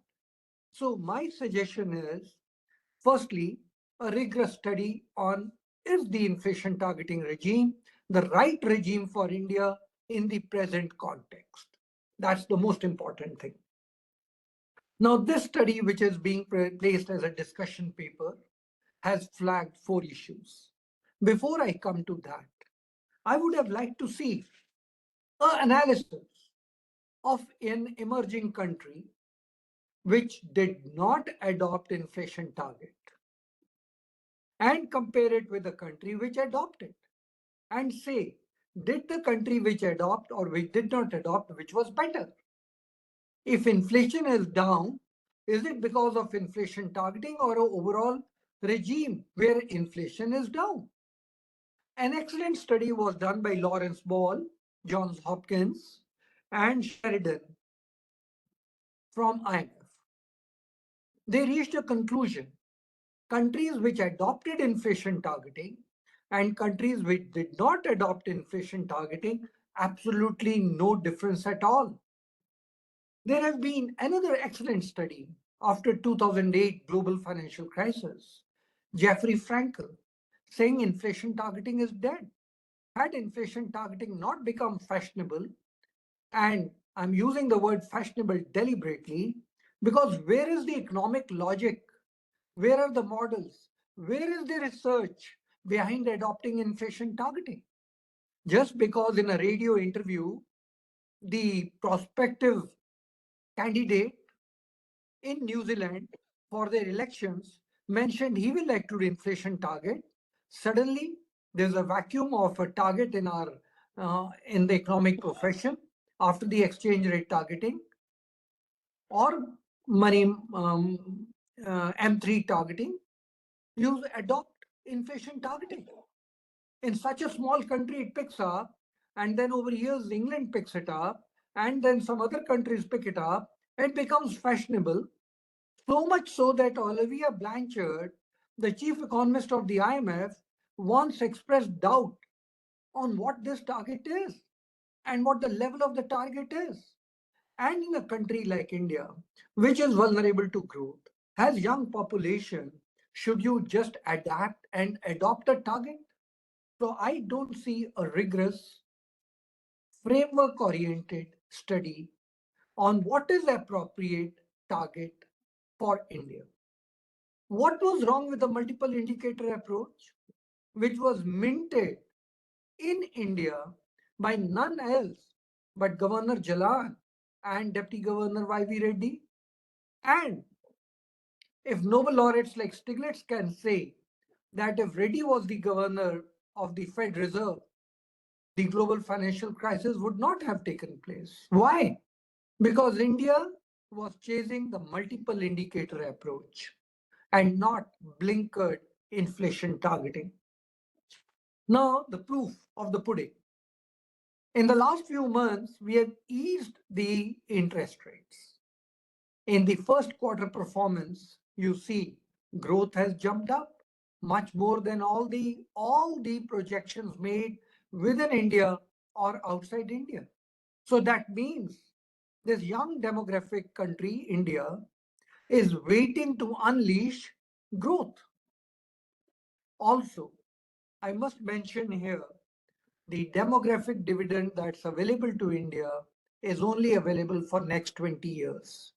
So my suggestion is, firstly, a rigorous study on, is the inflation targeting regime the right regime for India in the present context? That's the most important thing. Now, this study, which is being placed as a discussion paper, has flagged 4 issues. Before I come to that, I would have liked to see an analysis of an emerging country which did not adopt inflation target and compare it with a country which adopted, and say, did the country which adopt or which did not adopt, which was better? If inflation is down, is it because of inflation targeting or an overall regime where inflation is down? An excellent study was done by Lawrence Ball, Johns Hopkins, and Sheridan from IMF. They reached a conclusion. Countries which adopted inflation targeting and countries which did not adopt inflation targeting, absolutely no difference at all. There has been another excellent study after 2008 global financial crisis, Jeffrey Frankel, saying inflation targeting is dead. Had inflation targeting not become fashionable, and I'm using the word fashionable deliberately, because where is the economic logic? Where are the models? Where is the research behind adopting inflation targeting? Just because in a radio interview, the prospective candidate in New Zealand for their elections mentioned he will like to do inflation target, suddenly there's a vacuum of a target in our in the economic profession after the exchange rate targeting or money M3 targeting. You adopt inflation targeting. In such a small country, it picks up, and then over years, England picks it up, and then some other countries pick it up, and it becomes fashionable. So much so that Olivia Blanchard, the chief economist of the IMF, once expressed doubt on what this target is and what the level of the target is. And in a country like India, which is vulnerable to growth, has young population, should you just adapt and adopt a target? So I don't see a rigorous framework-oriented study on what is appropriate target for India. What was wrong with the multiple indicator approach, which was minted in India by none else but Governor Jalan and Deputy Governor Y.V. Reddy? And if Nobel laureates like Stiglitz can say that if Reddy was the governor of the Fed Reserve, the global financial crisis would not have taken place. Why? Because India was chasing the multiple indicator approach and not blinkered inflation targeting. Now, the proof of the pudding. In the last few months, we have eased the interest rates. In the first quarter performance, you see growth has jumped up much more than all the projections made within India or outside India. So that means this young demographic country, India, is waiting to unleash growth. Also, I must mention here, the demographic dividend that's available to India is only available for next 20 years.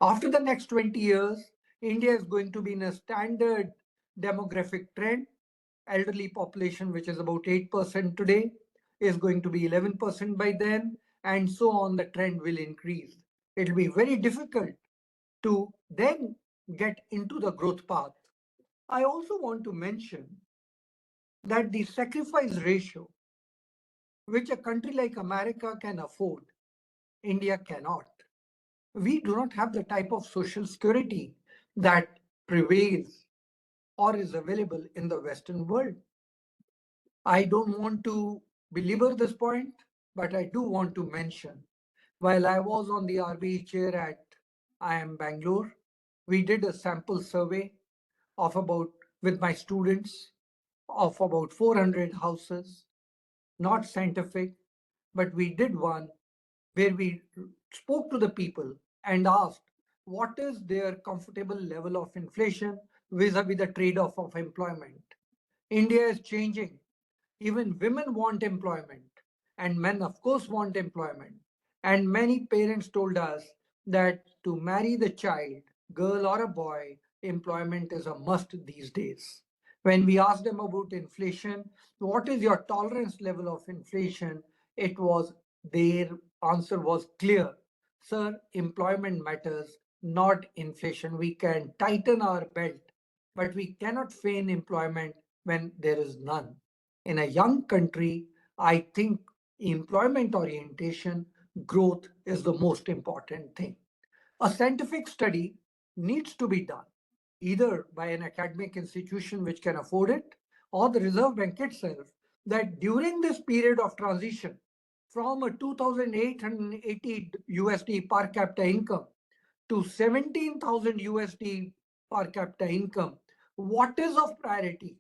After the next 20 years, India is going to be in a standard demographic trend. Elderly population, which is about 8% today, is going to be 11% by then, and so on. The trend will increase. It will be very difficult to then get into the growth path, I also want to mention that the sacrifice ratio, which a country like America can afford, India cannot. We do not have the type of social security that prevails or is available in the Western world. I don't want to belabor this point, but I do want to mention, while I was on the RBE chair at IIM Bangalore, we did a sample survey of about, with my students, of about 400 houses, not scientific, but we did one where we spoke to the people and asked what is their comfortable level of inflation vis-a-vis the trade-off of employment. India is changing. Even women want employment, and men, of course, want employment. And many parents told us that to marry the child, girl or a boy, employment is a must these days. When we asked them about inflation, what is your tolerance level of inflation? It was, their answer was clear. Sir, employment matters, not inflation. We can tighten our belt, but we cannot feign employment when there is none. In a young country, I think employment orientation, growth is the most important thing. A scientific study needs to be done either by an academic institution which can afford it or the Reserve Bank itself, that during this period of transition from a 2,880 USD per capita income to 17,000 USD per capita income, what is of priority?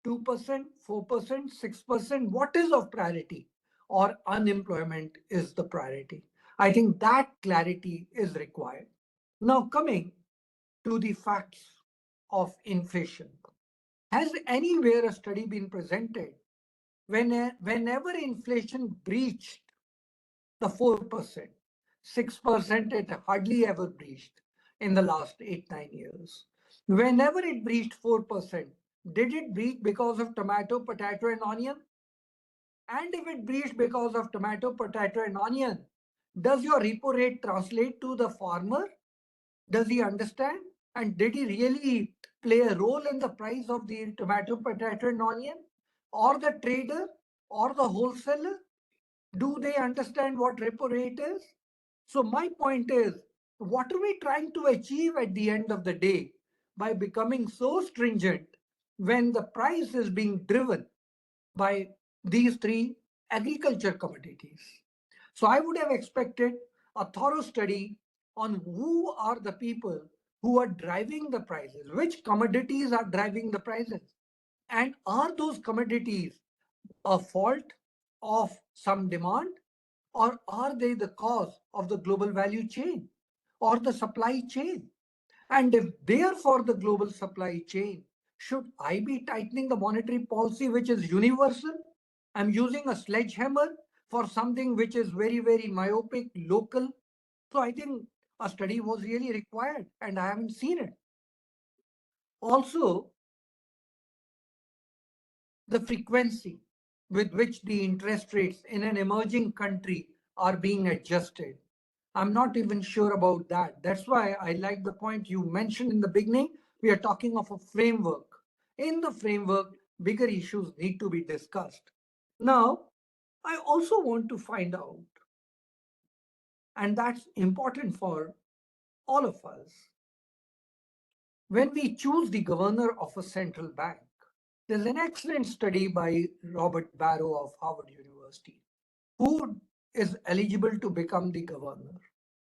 2%, 4%, 6%, what is of priority? Or unemployment is the priority? I think that clarity is required. Now, coming to the facts of inflation. Has anywhere a study been presented whenever inflation breached the 4%, 6% it hardly ever breached in the last 8-9 years. Whenever it breached 4%, did it breach because of tomato, potato, and onion? And if it breached because of tomato, potato, and onion, does your repo rate translate to the farmer? Does he understand? And did he really play a role in the price of the tomato, potato, and onion? Or the trader or the wholesaler? Do they understand what repo rate is? So my point is, what are we trying to achieve at the end of the day by becoming so stringent when the price is being driven by these three agriculture commodities? So I would have expected a thorough study on who are the people who are driving the prices, which commodities are driving the prices, and are those commodities a fault of some demand, or are they the cause of the global value chain or the supply chain? And if they are for the global supply chain, should I be tightening the monetary policy which is universal? I'm using a sledgehammer for something which is very, very myopic, local. So I think a study was really required, and I haven't seen it. Also, the frequency with which the interest rates in an emerging country are being adjusted. I'm not even sure about that. That's why I like the point you mentioned in the beginning. We are talking of a framework. In the framework, bigger issues need to be discussed. Now, I also want to find out, and that's important for all of us, when we choose the governor of a central bank, there's an excellent study by Robert Barrow of Harvard University. Who is eligible to become the governor?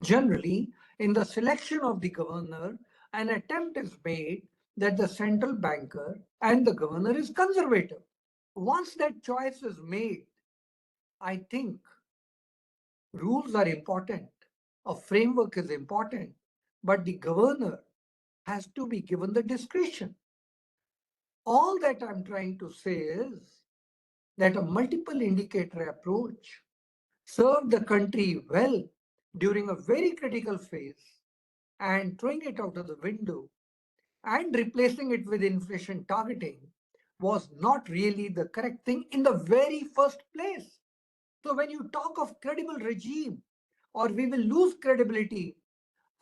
Generally, in the selection of the governor, an attempt is made that the central banker and the governor is conservative. Once that choice is made, I think rules are important, a framework is important, but the governor has to be given the discretion. All that I'm trying to say is that a multiple indicator approach served the country well during a very critical phase, and throwing it out of the window and replacing it with inflation targeting was not really the correct thing in the very first place. So when you talk of credible regime or we will lose credibility,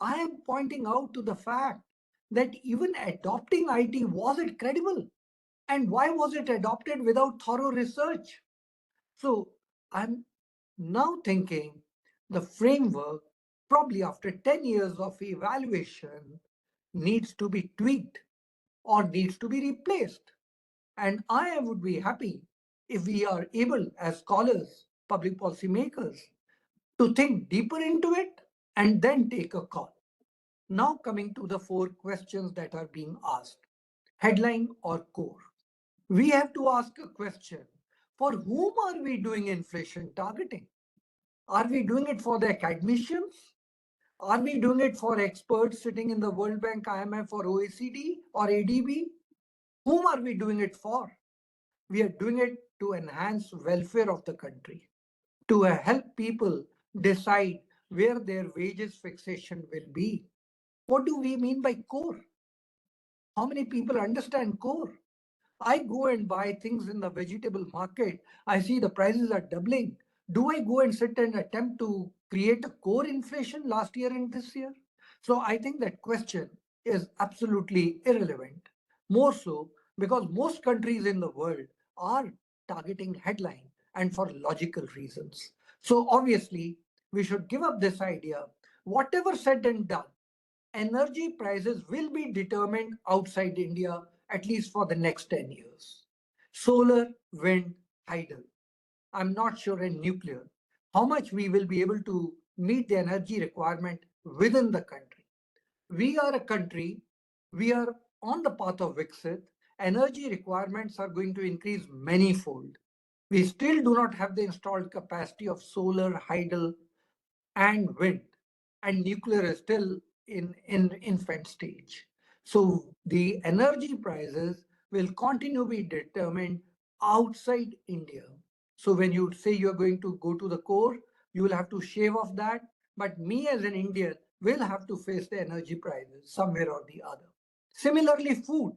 I am pointing out to the fact that even adopting IT, was it credible? And why was it adopted without thorough research? So I'm now thinking the framework, probably after 10 years of evaluation, needs to be tweaked or needs to be replaced. And I would be happy if we are able, as scholars, public policy makers, to think deeper into it and then take a call. Now, coming to the 4 questions that are being asked: headline or core? We have to ask a question: for whom are we doing inflation targeting? Are we doing it for the academicians? Are we doing it for experts sitting in the World Bank, IMF, or OECD or ADB? Whom are we doing it for? We are doing it to enhance welfare of the country, to help people decide where their wages fixation will be. What do we mean by core? How many people understand core? I go and buy things in the vegetable market. I see the prices are doubling. Do I go and sit and attempt to create a core inflation last year and this year? So I think that question is absolutely irrelevant. More so because most countries in the world are targeting headline and for logical reasons. So obviously, we should give up this idea. Whatever said and done, energy prices will be determined outside India at least for the next 10 years. Solar, wind, hydel. I'm not sure in nuclear how much we will be able to meet the energy requirement within the country. We are a country, we are on the path of Viksit. Energy requirements are going to increase manyfold. We still do not have the installed capacity of solar, hydel, and wind, and nuclear is still in infant stage. So the energy prices will continue to be determined outside India. So when you say you're going to go to the core, you will have to shave off that. But me as an Indian will have to face the energy prices somewhere or the other. Similarly, food.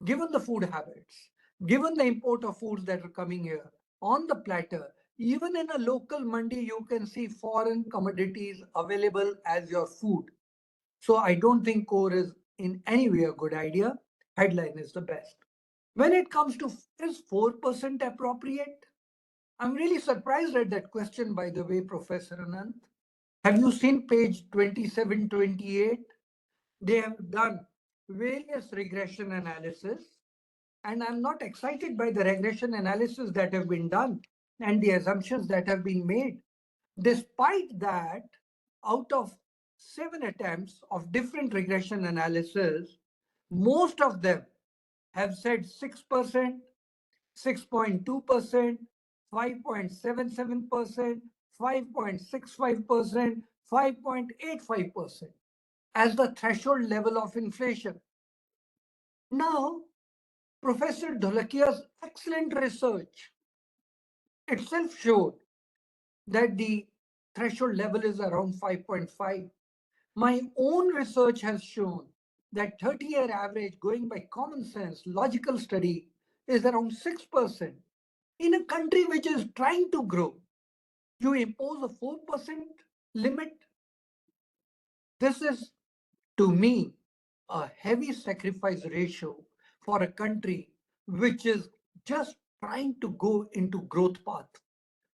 Given the food habits, given the import of foods that are coming here on the platter, even in a local mandi, you can see foreign commodities available as your food. So I don't think core is in any way a good idea. Headline is the best. When it comes to is 4% appropriate? I'm really surprised at that question, by the way, Professor Anant. Have you seen page 27, 28? They have done various regression analysis, and I'm not excited by the regression analysis that have been done and the assumptions that have been made. Despite that, out of 7 attempts of different regression analysis, most of them have said 6%, 6.2%, 5.77%, 5.65%, 5.85% as the threshold level of inflation. Now, Professor Dholakia's excellent research itself showed that the threshold level is around 5.5. My own research has shown that 30-year average, going by common sense, logical study, is around 6%. In a country which is trying to grow, you impose a 4% limit. This is, to me, a heavy sacrifice ratio for a country which is just trying to go into growth path.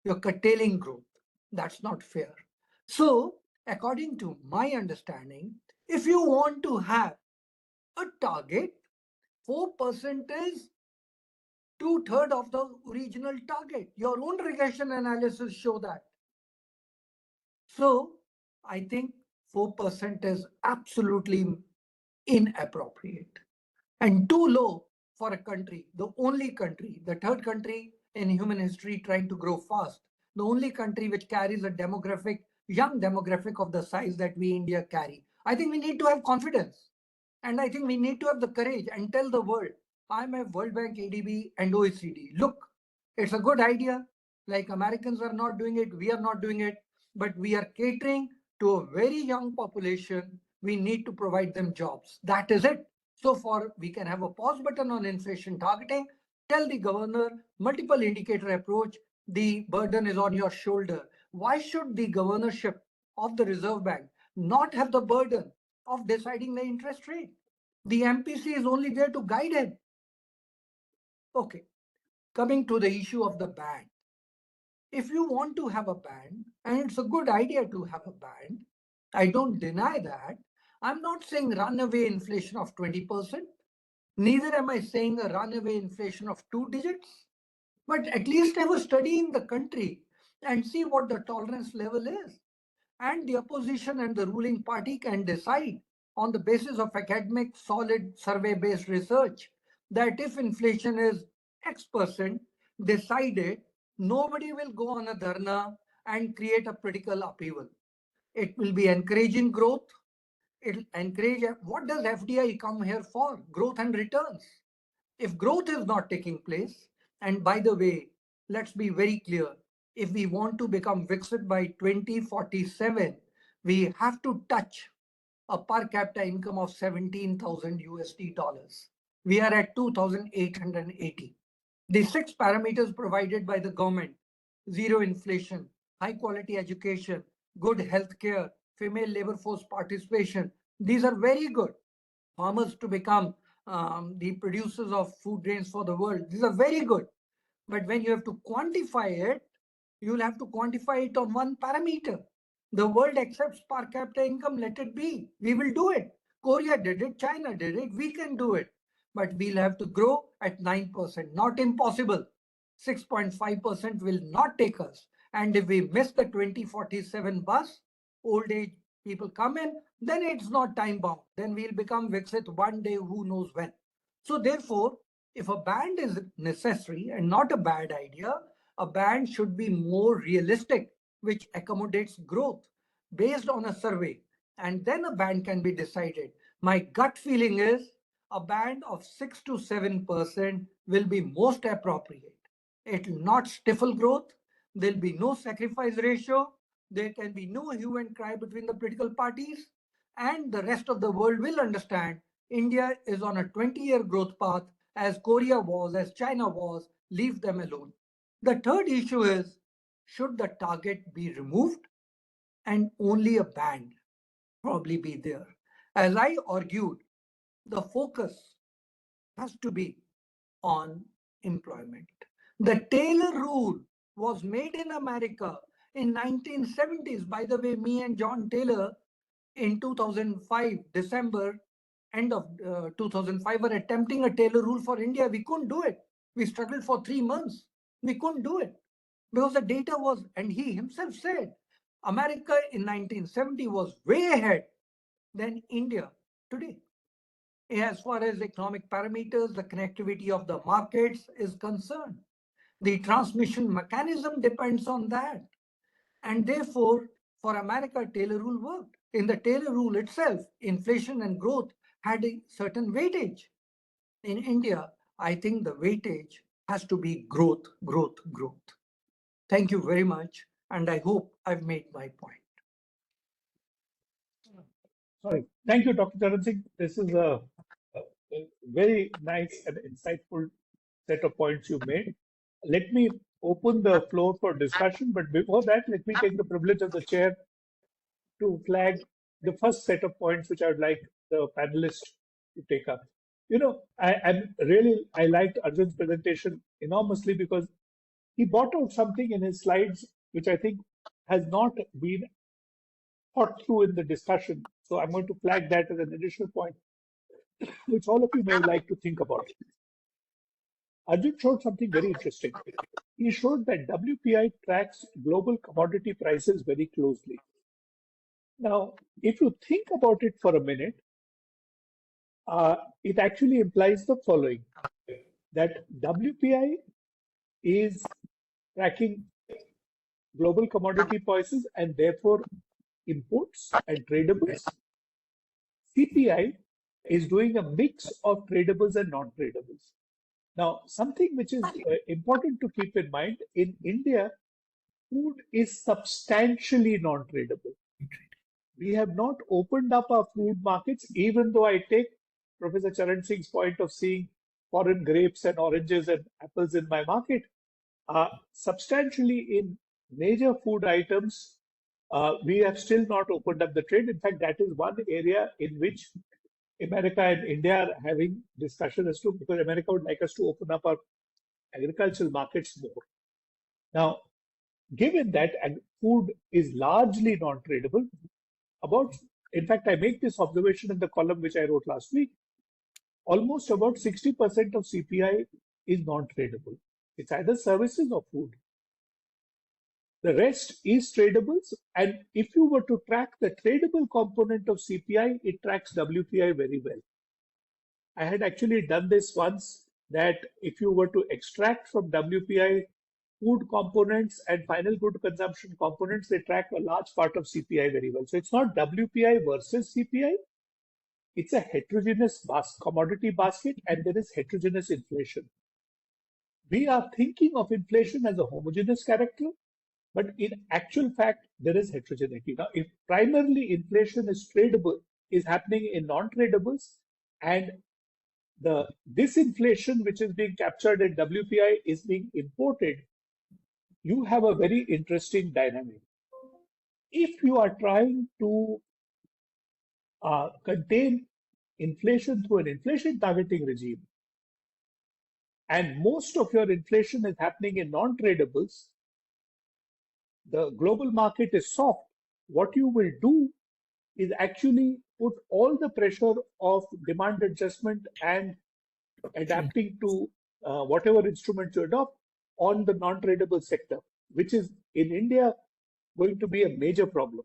You're curtailing growth. That's not fair. So, according to my understanding, if you want to have a target, 4% is 2/3 of the original target. Your own regression analysis show that. So, I think 4% is absolutely inappropriate and too low for a country, the only country, the third country in human history trying to grow fast, the only country which carries a demographic, young demographic of the size that we India carry. I think we need to have confidence. And I think we need to have the courage and tell the world, IMF, World Bank, ADB, and OECD, look, it's a good idea. Like Americans are not doing it, we are not doing it, but we are catering to a very young population. We need to provide them jobs. That is it. So far, we can have a pause button on inflation targeting, tell the governor, multiple indicator approach, the burden is on your shoulder. Why should the governorship of the Reserve Bank not have the burden of deciding the interest rate. The MPC is only there to guide him. Okay, coming to the issue of the ban. If you want to have a ban, and it's a good idea to have a ban, I don't deny that. I'm not saying runaway inflation of 20%. Neither am I saying a runaway inflation of 2 digits. But at least have a study in the country and see what the tolerance level is. And the opposition and the ruling party can decide on the basis of academic, solid, survey-based research that if inflation is X%, decided, nobody will go on a dharna and create a political upheaval. It will be encouraging growth. It'll encourage, what does FDI come here for? Growth and returns. If growth is not taking place, and by the way, let's be very clear, if we want to become Viksit by 2047, we have to touch a per capita income of 17,000 USD dollars. We are at 2,880. The 6 parameters provided by the government, zero inflation, high quality education, good health care, female labor force participation, these are very good. Farmers to become the producers of food grains for the world, these are very good. But when you have to quantify it, you'll have to quantify it on one parameter. The world accepts per capita income, let it be. We will do it. Korea did it, China did it, we can do it. But we'll have to grow at 9%, not impossible. 6.5% will not take us. And if we miss the 2047 bus, old age people come in, then it's not time bound. Then we'll become Viksit one day, who knows when. So therefore, if a ban is necessary and not a bad idea, a ban should be more realistic, which accommodates growth based on a survey. And then a ban can be decided. My gut feeling is a band of 6 to 7% will be most appropriate. It will not stifle growth. There'll be no sacrifice ratio. There can be no hue and cry between the political parties. And the rest of the world will understand India is on a 20-year growth path, as Korea was, as China was. Leave them alone. The third issue is, should the target be removed and only a band probably be there? As I argued, the focus has to be on employment. The Taylor rule was made in America in 1970s. By the way, me and John Taylor in 2005, December, end of 2005, were attempting a Taylor rule for India. We couldn't do it. We struggled for 3 months. We couldn't do it because the data was, and he himself said, America in 1970 was way ahead than India today. As far as economic parameters, the connectivity of the markets is concerned. The transmission mechanism depends on that. And therefore, for America, Taylor rule worked. In the Taylor rule itself, inflation and growth had a certain weightage. In India, I think the weightage has to be growth, growth, growth. Thank you very much. And I hope I've made my point. Sorry. Thank you, Dr. Charan Singh. This is a very nice and insightful set of points you made. Let me open the floor for discussion, but before that, let me take the privilege of the chair to flag the first set of points which I would like the panelists to take up. You know, I liked Arjun's presentation enormously because he brought out something in his slides which I think has not been thought through in the discussion. So I'm going to flag that as an additional point, which all of you may like to think about. Arjun showed something very interesting. He showed that WPI tracks global commodity prices very closely. Now, if you think about it for a minute, it actually implies the following, that WPI is tracking global commodity prices and therefore imports and tradables. CPI is doing a mix of tradables and non-tradables. Now, something which is important to keep in mind, in India, food is substantially non-tradable. We have not opened up our food markets, even though I take Professor Charan Singh's point of seeing foreign grapes and oranges and apples in my market. Substantially in major food items, We have still not opened up the trade. In fact, that is one area in which America and India are having discussion as to, because America would like us to open up our agricultural markets more. Now, given that food is largely non-tradable, in fact, I make this observation in the column which I wrote last week, almost about 60% of CPI is non-tradable. It's either services or food. The rest is tradables, and if you were to track the tradable component of CPI, it tracks WPI very well. I had actually done this once, that if you were to extract from WPI food components and final good consumption components, they track a large part of CPI very well. So it's not WPI versus CPI. It's a heterogeneous commodity basket, and there is heterogeneous inflation. We are thinking of inflation as a homogeneous character, but in actual fact, there is heterogeneity. Now, if primarily inflation is happening in non-tradables, and the disinflation which is being captured in WPI is being imported, you have a very interesting dynamic. If you are trying to contain inflation through an inflation targeting regime, and most of your inflation is happening in non-tradables, the global market is soft, what you will do is actually put all the pressure of demand adjustment and adapting to whatever instrument you adopt on the non-tradable sector, which is in India going to be a major problem.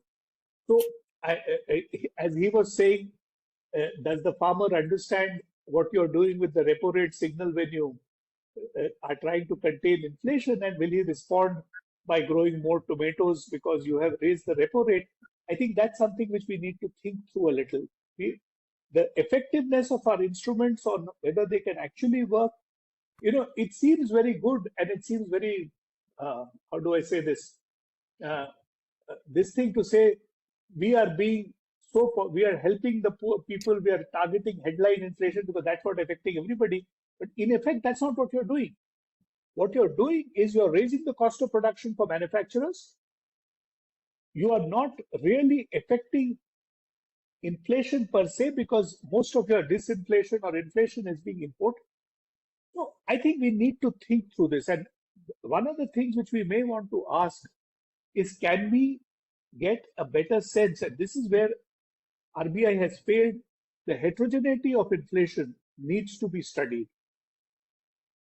So, as he was saying, does the farmer understand what you're doing with the repo rate signal when you are trying to contain inflation, and will he respond by growing more tomatoes because you have raised the repo rate? I think that's something which we need to think through a little. The effectiveness of our instruments, on whether they can actually work, it seems very good, and it seems very, how do I say this? This thing to say, we are helping the poor people, we are targeting headline inflation because that's what affecting everybody. But in effect, that's not what you're doing. What you're doing is you're raising the cost of production for manufacturers. You are not really affecting inflation per se, because most of your disinflation or inflation is being imported. So I think we need to think through this. And one of the things which we may want to ask is, can we get a better sense? And this is where RBI has failed. The heterogeneity of inflation needs to be studied.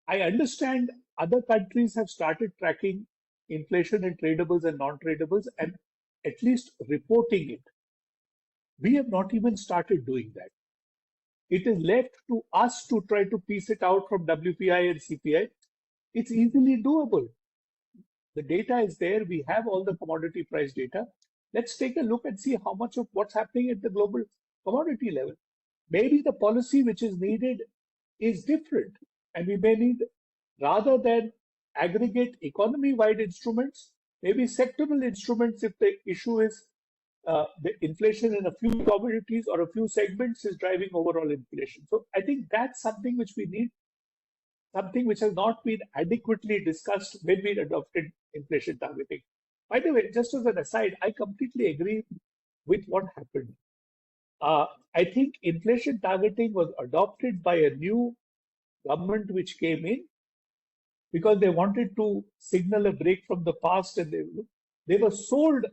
I understand other countries have started tracking inflation in tradables and non-tradables and at least reporting it. We have not even started doing that. It is left to us to try to piece it out from WPI and CPI. It's easily doable. The data is there. We have all the commodity price data. Let's take a look and see how much of what's happening at the global commodity level. Maybe the policy which is needed is different, and we may need, rather than aggregate economy-wide instruments, maybe sectoral instruments if the issue is the inflation in a few commodities or a few segments is driving overall inflation. So I think that's something which we need, something which has not been adequately discussed when we adopted inflation targeting. By the way, just as an aside, I completely agree with what happened. I think inflation targeting was adopted by a new government which came in because they wanted to signal a break from the past, and they were sold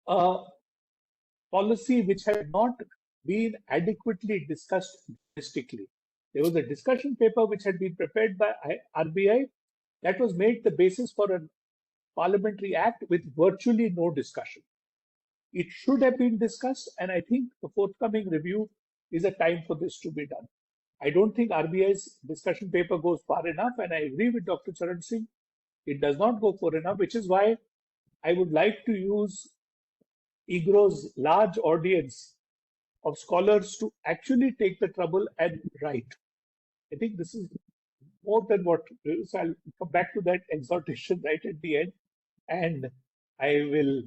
a policy which had not been adequately discussed domestically. There was a discussion paper which had been prepared by RBI that was made the basis for a parliamentary act with virtually no discussion. It should have been discussed, and I think the forthcoming review is a time for this to be done. I don't think RBI's discussion paper goes far enough, and I agree with Dr. Charan Singh. It does not go far enough, which is why I would like to use EGROW's large audience of scholars to actually take the trouble and write. I think this is more than what, so I'll come back to that exhortation right at the end, and I will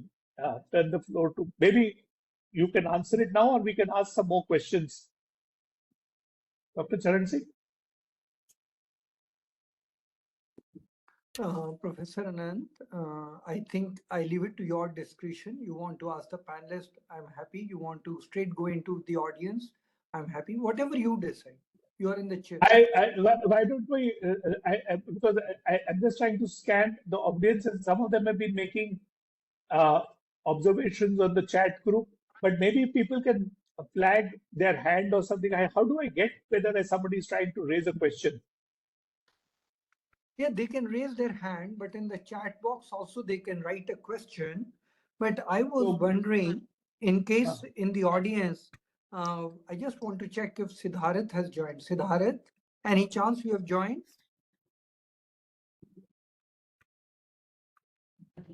turn the floor to, maybe you can answer it now, or we can ask some more questions. Dr. Charan Singh? Professor Anant, I think I leave it to your discretion. You want to ask the panelist, I'm happy. You want to straight go into the audience, I'm happy. Whatever you decide, you are in the chair. Why don't we? Because I'm just trying to scan the audience, and some of them have been making uh, observations on the chat group. But maybe people can flag their hand or something. How do I get whether somebody is trying to raise a question? Yeah, they can raise their hand, but in the chat box also they can write a question. But I was wondering, in case in the audience, I just want to check if Siddharth has joined. Siddharth, any chance you have joined?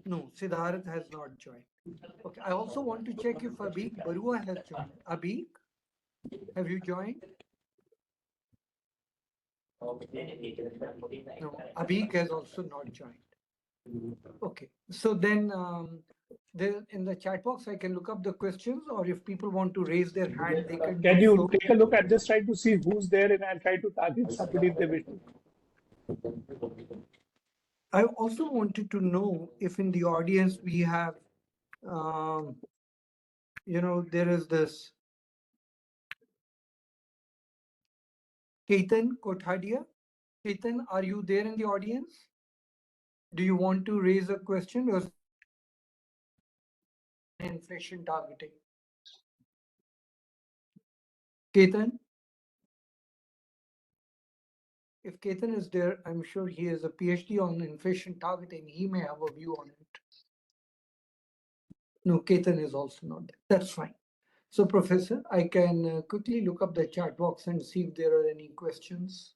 No, Siddharth has not joined. Okay, I also want to check if Abhik Barua has joined. Abhik, have you joined? No, Abhik has also not joined. Okay, so then there in the chat box, I can look up the questions, or if people want to raise their hand, they can Can do you so. take a look? I'm just trying to see who's there, and I'll try to target somebody if they wish to. I also wanted to know if in the audience we have, there is this Ketan Kothadia. Ketan, are you there in the audience? Do you want to raise a question or inflation targeting? Ketan? If Ketan is there, I'm sure he has a PhD on inflation targeting. He may have a view on it. No, Ketan is also not there. That's fine. So, Professor, I can quickly look up the chat box and see if there are any questions.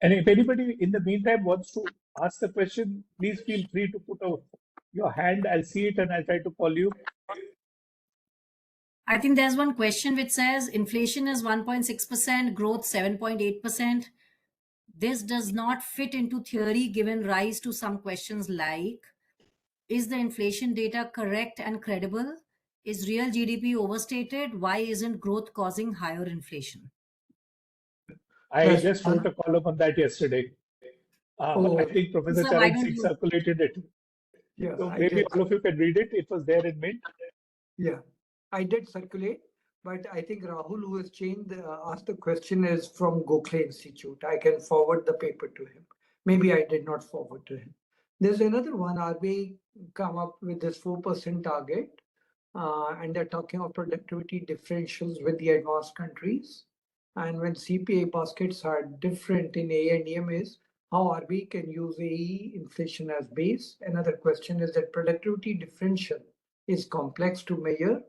And if anybody in the meantime wants to ask the question, please feel free to put out your hand. I'll see it and I'll try to call you. I think there's one question which says inflation is 1.6%, growth 7.8%. This does not fit into theory, given rise to some questions like, is the inflation data correct and credible? Is real GDP overstated? Why isn't growth causing higher inflation? I just wrote a column on that yesterday. I think Professor So why Charan don't Singh you? circulated it. Yeah, So I maybe did. all of you can read it. It was there in Mint. Yeah, I did circulate, but I think Rahul, who has asked the question, is from Gokhale Institute. I can forward the paper to him. Maybe I did not forward to him. There's another one. RBI come up with this 4% target, and they're talking of productivity differentials with the advanced countries. And when CPI baskets are different in A and EMs, how RBI can use AE inflation as base? Another question is that productivity differential is complex to measure,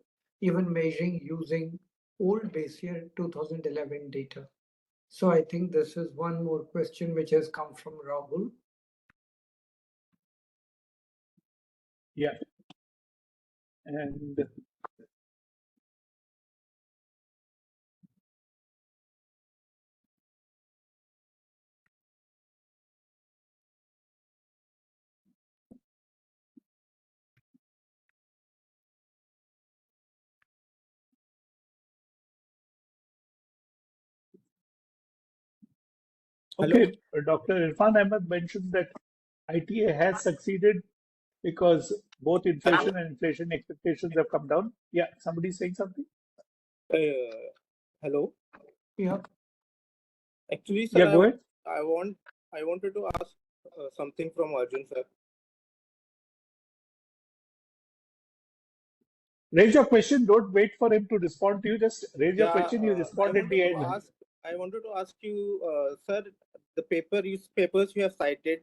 even measuring using old base year 2011 data. So I think this is one more question which has come from Rahul. Yeah. And okay, Dr. Irfan Ahmed mentions that ITA has succeeded because both inflation and inflation expectations have come down. Yeah, somebody saying something? Hello. Yeah. Actually, Yeah, sir, go ahead. I wanted to ask something from Arjun, sir. Raise your question. Don't wait for him to respond to you. Just raise your question. You respond at the end. I wanted to ask you, sir, the papers you have cited,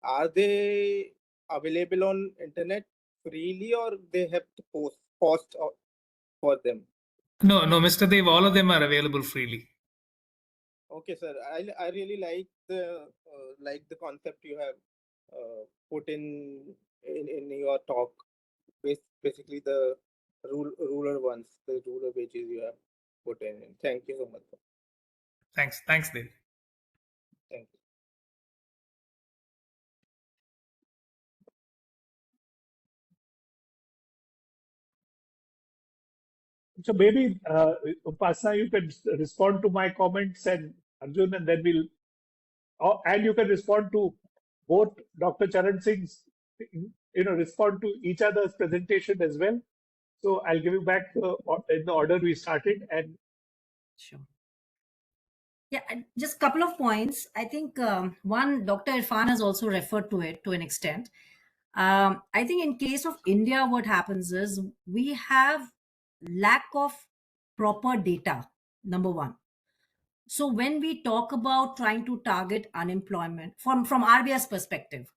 are they available on internet freely, or they have to cost for them? No, Mr. Dev, all of them are available freely. Okay, sir. I really like the concept you have put in your talk. Basically, the ruler ones, the ruler wages you have put in. Thank you so much, sir. Thanks, Dev. Thank you. So maybe Upasna, you can respond to my comments, and Arjun, and then we'll, and you can respond to both Dr. Charan Singh's, respond to each other's presentation as well. So I'll give you back in the order we started. And Sure. Yeah, and just a couple of points. I think one, Dr. Irfan has also referred to it to an extent. I think in case of India, what happens is we have lack of proper data, number one. So when we talk about trying to target unemployment from RBI's perspective,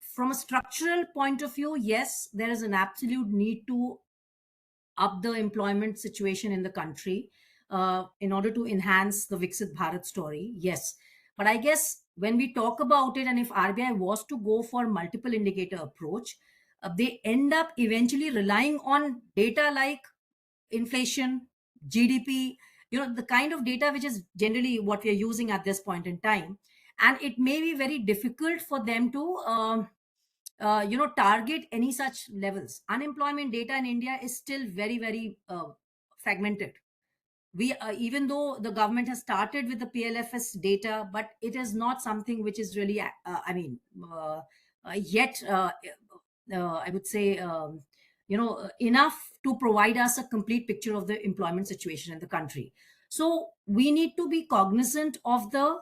from a structural point of view, yes, there is an absolute need to up the employment situation in the country in order to enhance the Viksit Bharat story. Yes. But I guess when we talk about it, and if RBI was to go for multiple indicator approach, they end up eventually relying on data like inflation, GDP, the kind of data which is generally what we are using at this point in time. And it may be very difficult for them to target any such levels. Unemployment data in India is still very, very fragmented. We even though the government has started with the PLFS data, but it is not something which is really yet I would say enough to provide us a complete picture of the employment situation in the country. So we need to be cognizant of the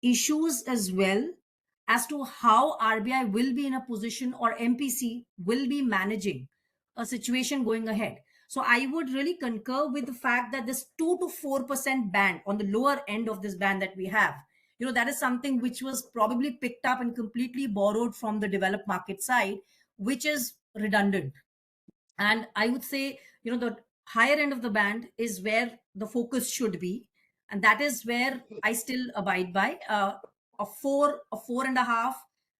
issues as well as to how RBI will be in a position, or MPC will be managing a situation going ahead. So I would really concur with the fact that this 2 to 4% band on the lower end of this band that we have, that is something which was probably picked up and completely borrowed from the developed market side, which is redundant. And I would say, the higher end of the band is where the focus should be. And that is where I still abide by a 4, a 4.5,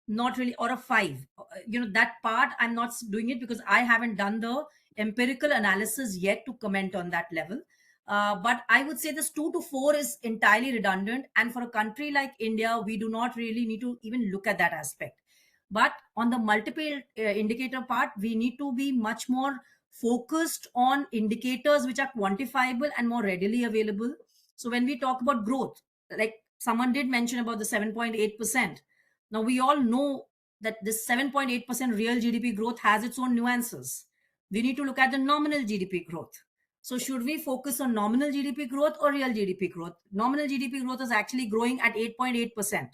not really, or a 5. That part I'm not doing it because I haven't done the empirical analysis yet to comment on that level. But I would say this 2 to 4 is entirely redundant. And for a country like India, we do not really need to even look at that aspect. But on the multiple indicator part, we need to be much more focused on indicators which are quantifiable and more readily available. So when we talk about growth, like someone did mention about the 7.8%. Now we all know that this 7.8% real GDP growth has its own nuances. We need to look at the nominal GDP growth. So should we focus on nominal GDP growth or real GDP growth? Nominal GDP growth is actually growing at 8.8%.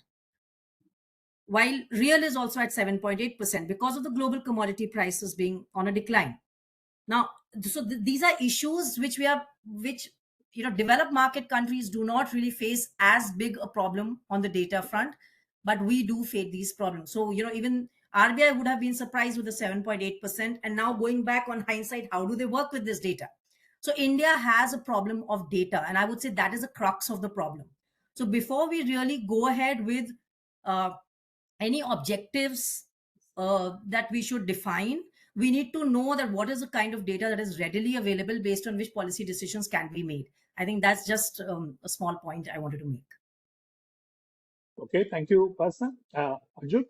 while real is also at 7.8% because of the global commodity prices being on a decline. Now, so these are issues which developed market countries do not really face as big a problem on the data front, but we do face these problems. So, even RBI would have been surprised with the 7.8%. And now going back on hindsight, how do they work with this data? So India has a problem of data, and I would say that is the crux of the problem. So before we really go ahead with any objectives that we should define, we need to know that what is the kind of data that is readily available based on which policy decisions can be made. I think that's just a small point I wanted to make. Okay, thank you, Upasna. Arjun?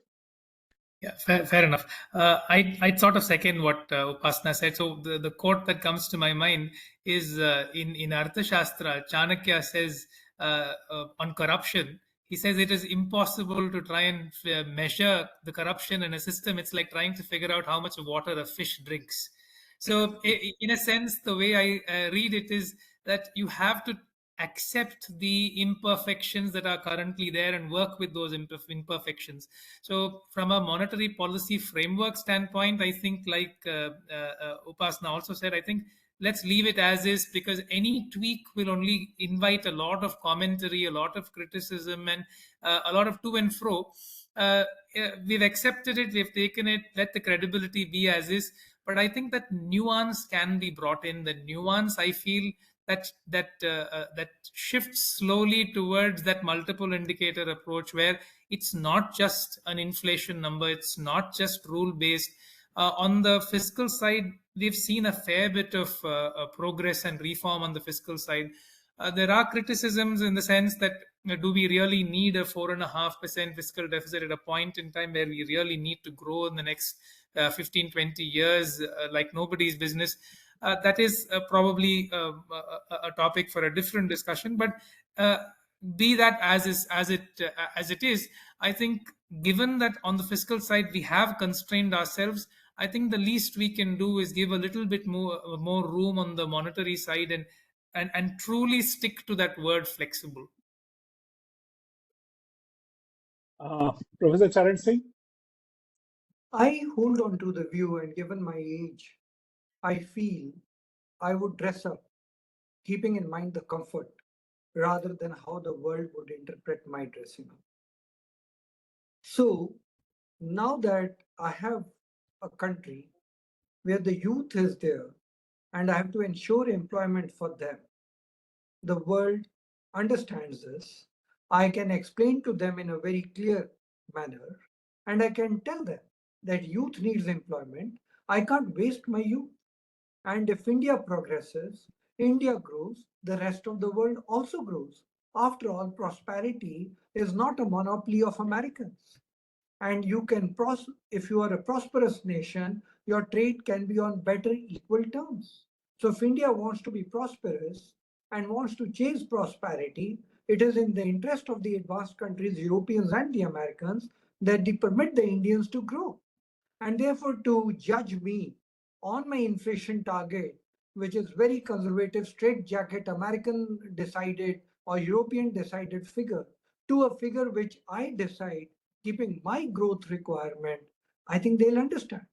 Yeah, fair enough. I sort of second what Upasna said. So the quote that comes to my mind is in Arthashastra, Chanakya says on corruption, he says it is impossible to try and measure the corruption in a system. It's like trying to figure out how much water a fish drinks. So in a sense, the way I read it is that you have to accept the imperfections that are currently there and work with those imperfections. So from a monetary policy framework standpoint, I think like Upasna also said, I think let's leave it as is, because any tweak will only invite a lot of commentary, a lot of criticism, and a lot of to and fro. We've accepted it, we've taken it, let the credibility be as is. But I think that nuance can be brought in. The nuance, I feel, that shifts slowly towards that multiple indicator approach, where it's not just an inflation number, it's not just rule based. On the fiscal side, we've seen a fair bit of progress and reform on the fiscal side. There are criticisms in the sense that do we really need a 4.5% fiscal deficit at a point in time where we really need to grow in the next 15-20 years like nobody's business? that is probably a topic for a different discussion. But be that as it is, I think given that on the fiscal side we have constrained ourselves, I think the least we can do is give a little bit more room on the monetary side, and truly stick to that word flexible. Professor Charan Singh? I hold on to the view, and given my age, I feel I would dress up, keeping in mind the comfort rather than how the world would interpret my dressing up. So now that I have a country where the youth is there and I have to ensure employment for them, the world understands this. I can explain to them in a very clear manner, and I can tell them that youth needs employment. I can't waste my youth. And if India progresses, India grows, the rest of the world also grows. After all, prosperity is not a monopoly of Americans. And you can, if you are a prosperous nation, your trade can be on better equal terms. So if India wants to be prosperous and wants to chase prosperity, it is in the interest of the advanced countries, Europeans and the Americans, that they permit the Indians to grow. And therefore, to judge me on my inflation target, which is very conservative, straitjacket, American decided or European decided figure, to a figure which I decide, keeping my growth requirement, I think they'll understand.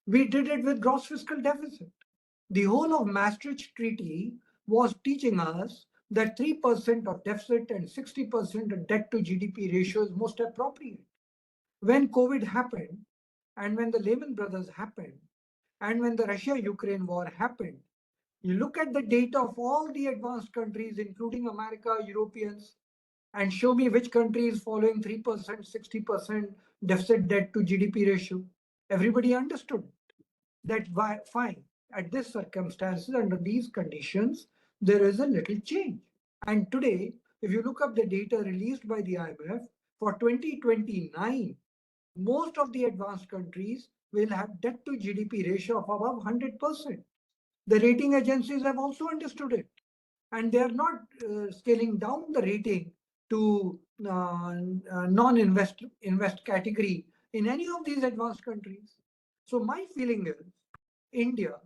We did it with gross fiscal deficit. The whole of Maastricht Treaty was teaching us that 3% of deficit and 60% of debt to GDP ratio is most appropriate. When COVID happened, and when the Lehman Brothers happened, and when the Russia-Ukraine war happened, you look at the data of all the advanced countries, including America, Europeans, and show me which country is following 3%, 60% deficit debt to GDP ratio. Everybody understood that fine, at this circumstances, under these conditions, there is a little change. And today, if you look up the data released by the IMF, for 2029, most of the advanced countries will have debt to GDP ratio of above 100%. The rating agencies have also understood it. And they are not scaling down the rating to non-invest category in any of these advanced countries. So my feeling is India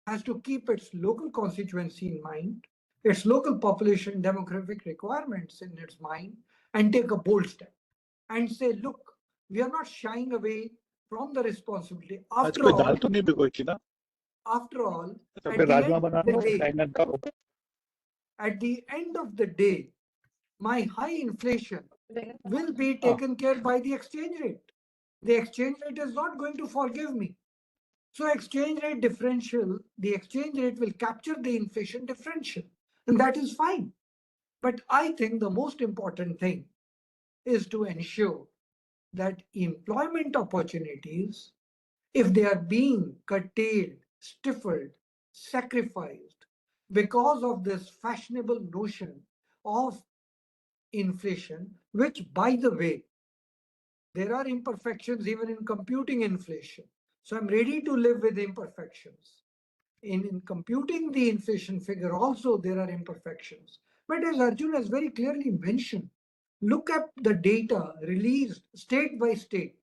has to keep its local constituency in mind, its local population demographic requirements in its mind, and take a bold step and say, look, we are not shying away from the responsibility. After all, at the end of the day, my high inflation will be taken care by the exchange rate. The exchange rate is not going to forgive me. So exchange rate differential, the exchange rate will capture the inflation differential, and that is fine. But I think the most important thing is to ensure that employment opportunities, if they are being curtailed, stifled, sacrificed because of this fashionable notion of inflation, which, by the way, there are imperfections even in computing inflation. So I'm ready to live with imperfections. In computing the inflation figure also, there are imperfections. But as Arjun has very clearly mentioned, look at the data released state by state.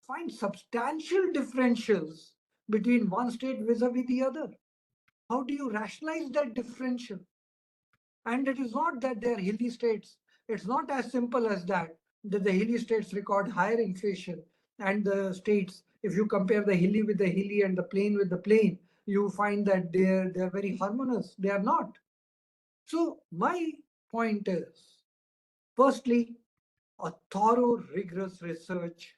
Find substantial differentials between one state vis-a-vis the other. How do you rationalize that differential? And it is not that they are hilly states. It's not as simple as that the hilly states record higher inflation, and the states, if you compare the hilly with the hilly and the plain with the plain, you find that they're very harmonious. They are not. So my point is, firstly, a thorough, rigorous research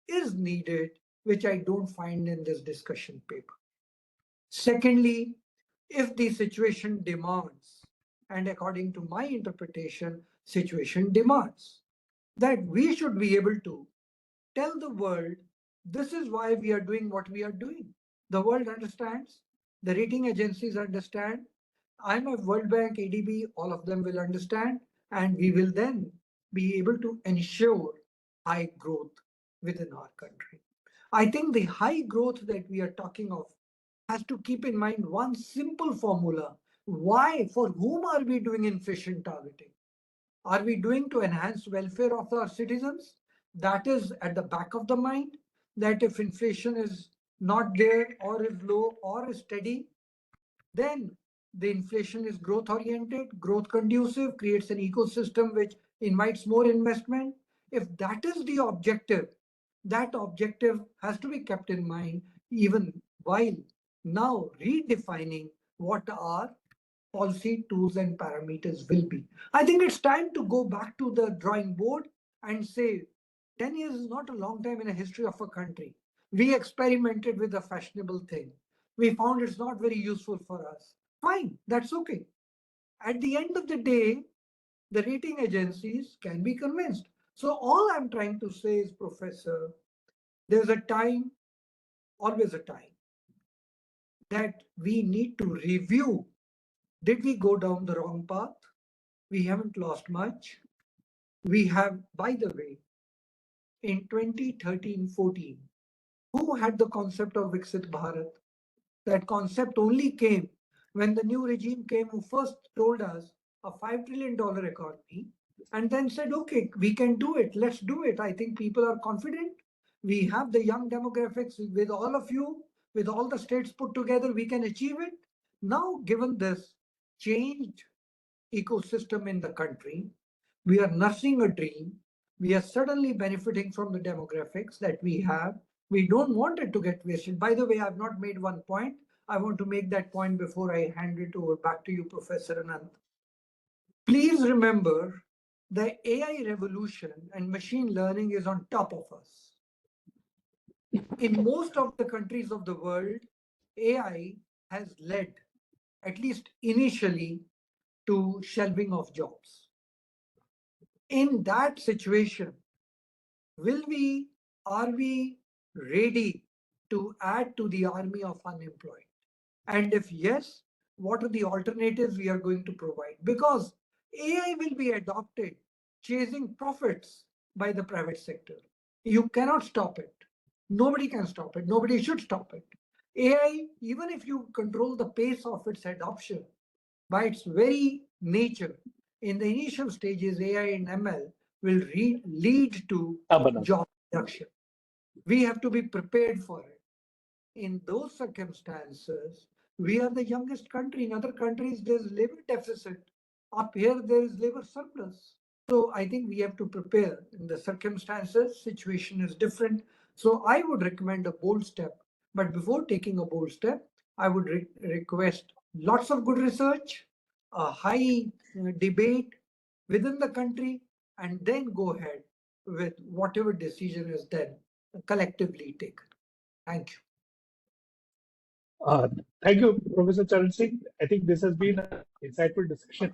is needed, which I don't find in this discussion paper. Secondly, if the situation demands, and according to my interpretation, situation demands, that we should be able to tell the world, this is why we are doing what we are doing. The world understands, the rating agencies understand, IMF, World Bank, ADB, all of them will understand, and we will then be able to ensure high growth within our country. I think the high growth that we are talking of has to keep in mind one simple formula. Why, for whom are we doing inflation targeting? Are we doing to enhance welfare of our citizens? That is at the back of the mind, that if inflation is not there or is low or is steady, then the inflation is growth oriented, growth conducive, creates an ecosystem which invites more investment. If that is the objective, that objective has to be kept in mind even while now redefining what our policy tools and parameters will be. I think it's time to go back to the drawing board and say 10 years is not a long time in the history of a country. We experimented with a fashionable thing. We found it's not very useful for us. Fine, that's okay. At the end of the day, the rating agencies can be convinced. So all I'm trying to say is, Professor, there's a time, always a time, that we need to review. Did we go down the wrong path? We haven't lost much. We have, by the way, in 2013-14, who had the concept of Viksit Bharat? That concept only came when the new regime came, who first told us a $5 trillion economy and then said, okay, we can do it. Let's do it. I think people are confident. We have the young demographics with all of you, with all the states put together, we can achieve it. Now, given this changed ecosystem in the country, we are nursing a dream. We are suddenly benefiting from the demographics that we have. We don't want it to get wasted. By the way, I've not made one point. I want to make that point before I hand it over back to you, Professor Anant. Please remember, the AI revolution and machine learning is on top of us. In most of the countries of the world, AI has led, at least initially, to shelving of jobs. In that situation, are we ready to add to the army of unemployed? And if yes, what are the alternatives we are going to provide? Because AI will be adopted chasing profits by the private sector. You cannot stop it. Nobody can stop it. Nobody should stop it. AI, even if you control the pace of its adoption, by its very nature, in the initial stages, AI and ML will lead to job reduction. We have to be prepared for it. In those circumstances, we are the youngest country. In other countries, there's labor deficit. Up here, there is labor surplus. So I think we have to prepare. In the circumstances, situation is different. So I would recommend a bold step. But before taking a bold step, I would request lots of good research, a high debate within the country, and then go ahead with whatever decision is then collectively taken. Thank you. Thank you, Professor Charan Singh. I think this has been an insightful discussion.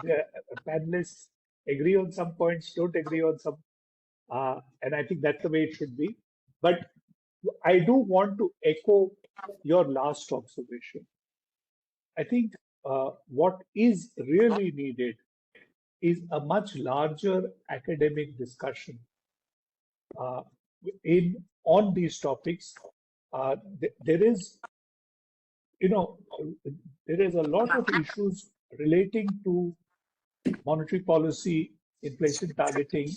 The panelists agree on some points, don't agree on some, and I think that's the way it should be. But I do want to echo your last observation. I think what is really needed is a much larger academic discussion on these topics. There is, there is a lot of issues relating to monetary policy, inflation targeting,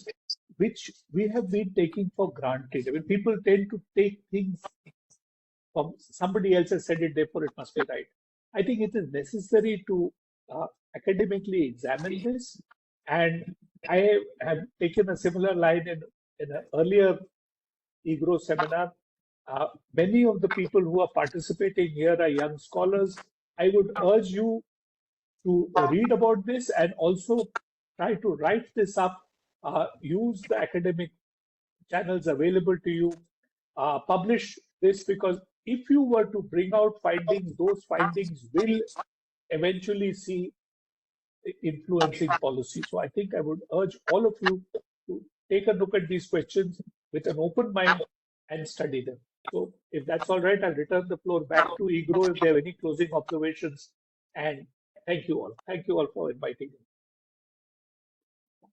which we have been taking for granted. I mean, people tend to take things from somebody else has said it, therefore it must be right. I think it is necessary to academically examine this, and I have taken a similar line in an earlier EGROW seminar. Many of the people who are participating here are young scholars. I would urge you to read about this and also try to write this up, use the academic channels available to you, publish this, because if you were to bring out findings, those findings will eventually see influencing policy. So I think I would urge all of you to take a look at these questions with an open mind and study them. So if that's all right, I'll return the floor back to EGROW if they have any closing observations. And thank you all. Thank you all for inviting me.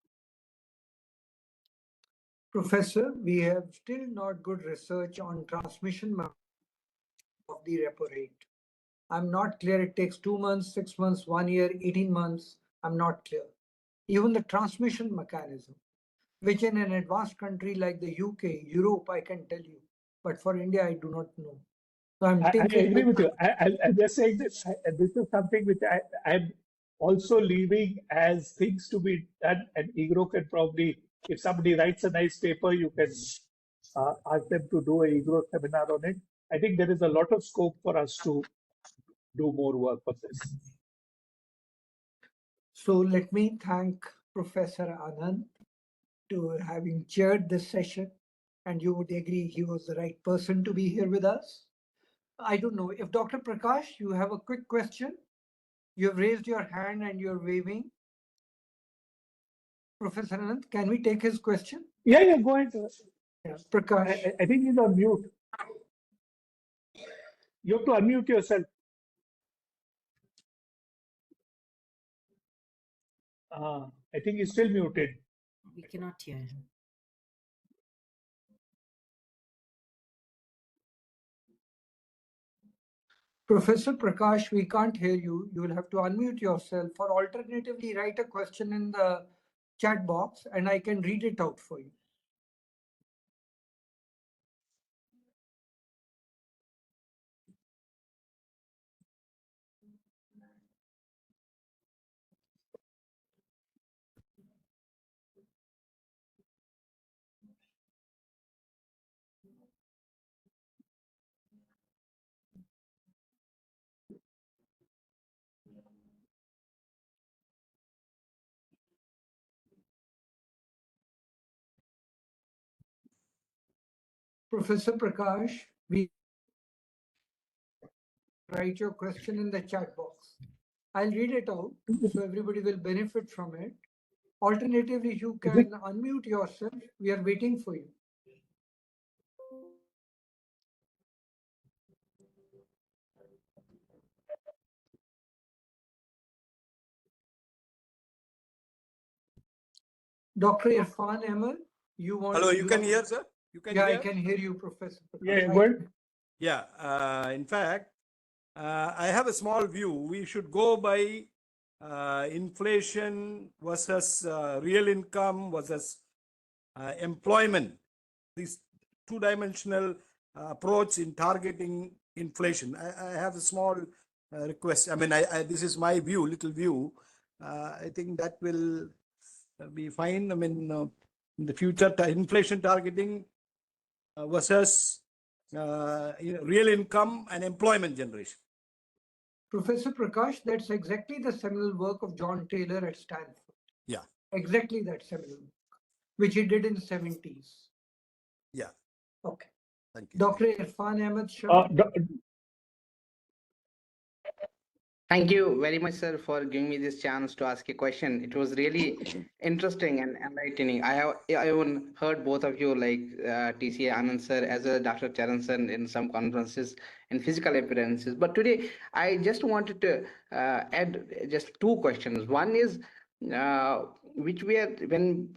Professor, we have still not good research on transmission of the repo rate. I'm not clear. It takes 2 months, 6 months, 1 year, 18 months. I'm not clear. Even the transmission mechanism, which in an advanced country like the UK, Europe, I can tell you. But for India, I do not know. So I'm I thinking. agree with you. I'm just saying that this is something which I'm also leaving as things to be done, and EGROW can probably, if somebody writes a nice paper, you can ask them to do a EGROW seminar on it. I think there is a lot of scope for us to do more work on this. So let me thank Professor Anant to having chaired this session. And you would agree he was the right person to be here with us. I don't know if Dr. Prakash, you have a quick question. You've raised your hand and you're waving. Professor Anant, can we take his question? Yeah, go ahead. Yeah, Prakash. I think he's on mute. You have to unmute yourself. I think he's still muted. We cannot hear him. Professor Prakash, we can't hear you. You will have to unmute yourself, or alternatively write a question in the chat box and I can read it out for you. Professor Prakash, we write your question in the chat box. I'll read it out so everybody will benefit from it. Alternatively, you can unmute yourself. We are waiting for you. Dr. Irfan Ahmed, you want? Hello, you can hear, sir? You can hear? hear? I can hear you, Professor Prakash. Yeah, good. Yeah, in fact, I have a small view. We should go by inflation versus real income versus employment. This two-dimensional approach in targeting inflation. I have a small request. I mean, this is my view, little view. I think that will be fine. I mean, in the future, inflation targeting versus real income and employment generation. Professor Prakash, that's exactly the seminal work of John Taylor at Stanford. Yeah. Exactly that seminal work, which he did in the 70s. Yeah. Okay. Thank you. Dr. Irfan Ahmed Shah. Thank you very much, sir, for giving me this chance to ask a question. It was really interesting and enlightening. I even heard both of you, like TCA Anant sir as well as Dr. Charan Singh, in some conferences and physical appearances. But today, I just wanted to add just two questions. One is, which we are when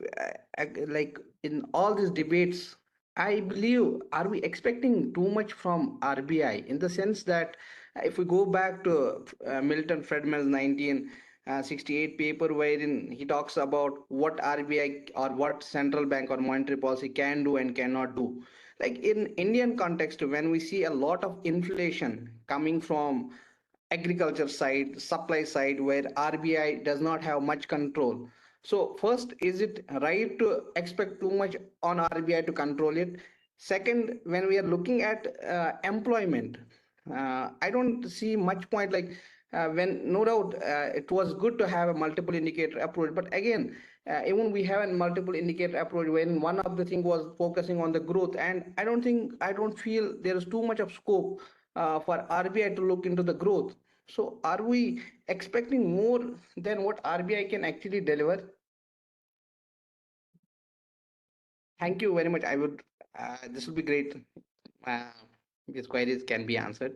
like in all these debates, I believe, are we expecting too much from RBI, in the sense that if we go back to Milton Friedman's 1968 paper, wherein he talks about what RBI or what central bank or monetary policy can do and cannot do. Like in Indian context, when we see a lot of inflation coming from agriculture side, supply side, where RBI does not have much control. So first, is it right to expect too much on RBI to control it? Second, when we are looking at employment, I don't see much point, like when no doubt it was good to have a multiple indicator approach, but again, even we have a multiple indicator approach when one of the thing was focusing on the growth, and I don't feel there is too much of scope for RBI to look into the growth. So are we expecting more than what RBI can actually deliver? Thank you very much. I would, this would be great. These queries can be answered.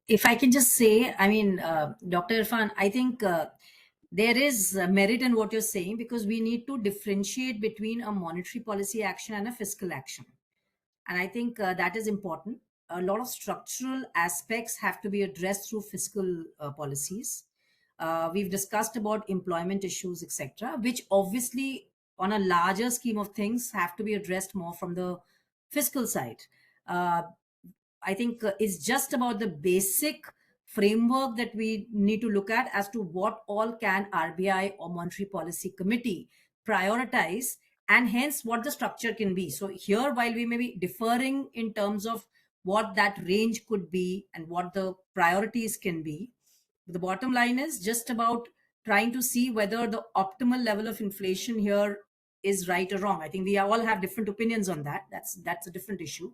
If I can just say, I mean, Dr. Irfan, I think there is merit in what you're saying, because we need to differentiate between a monetary policy action and a fiscal action. And I think that is important. A lot of structural aspects have to be addressed through fiscal policies. We've discussed about employment issues, etc., which obviously, on a larger scheme of things, have to be addressed more from the fiscal side. Uh, I think it's just about the basic framework that we need to look at as to what all can RBI or Monetary Policy Committee prioritize, and hence what the structure can be. So here, while we may be differing in terms of what that range could be and what the priorities can be, the bottom line is just about trying to see whether the optimal level of inflation here is right or wrong. I think we all have different opinions on that. That's a different issue.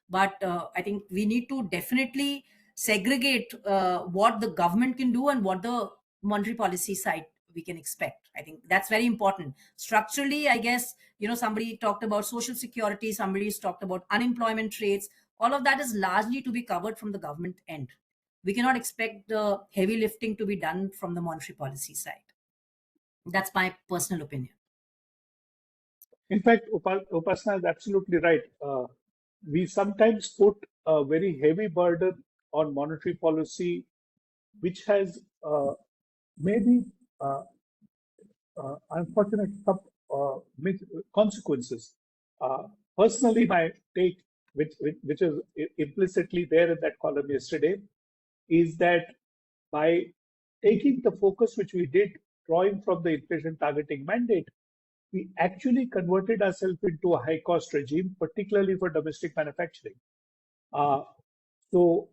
But I think we need to definitely segregate what the government can do and what the monetary policy side we can expect. I think that's very important. Structurally, I guess, somebody talked about social security, somebody's talked about unemployment rates. All of that is largely to be covered from the government end. We cannot expect the heavy lifting to be done from the monetary policy side. That's my personal opinion. In fact, Upasna is absolutely right. We sometimes put a very heavy burden on monetary policy, which has maybe unfortunate consequences. Personally, my take, which is implicitly there in that column yesterday, is that by taking the focus which we did, drawing from the inflation targeting mandate, we actually converted ourselves into a high-cost regime, particularly for domestic manufacturing. So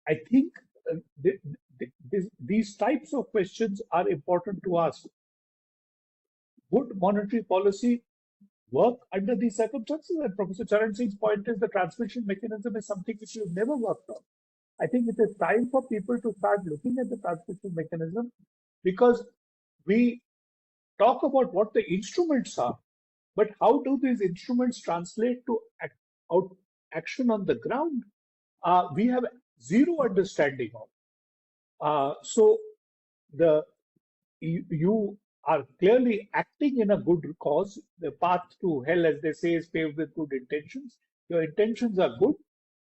I think these types of questions are important to ask. Would monetary policy work under these circumstances? And Professor Charan Singh's point is the transmission mechanism is something which we've never worked on. I think it is time for people to start looking at the transmission mechanism, because we talk about what the instruments are, but how do these instruments translate to action on the ground? We have zero understanding of. So you are clearly acting in a good cause. The path to hell, as they say, is paved with good intentions. Your intentions are good.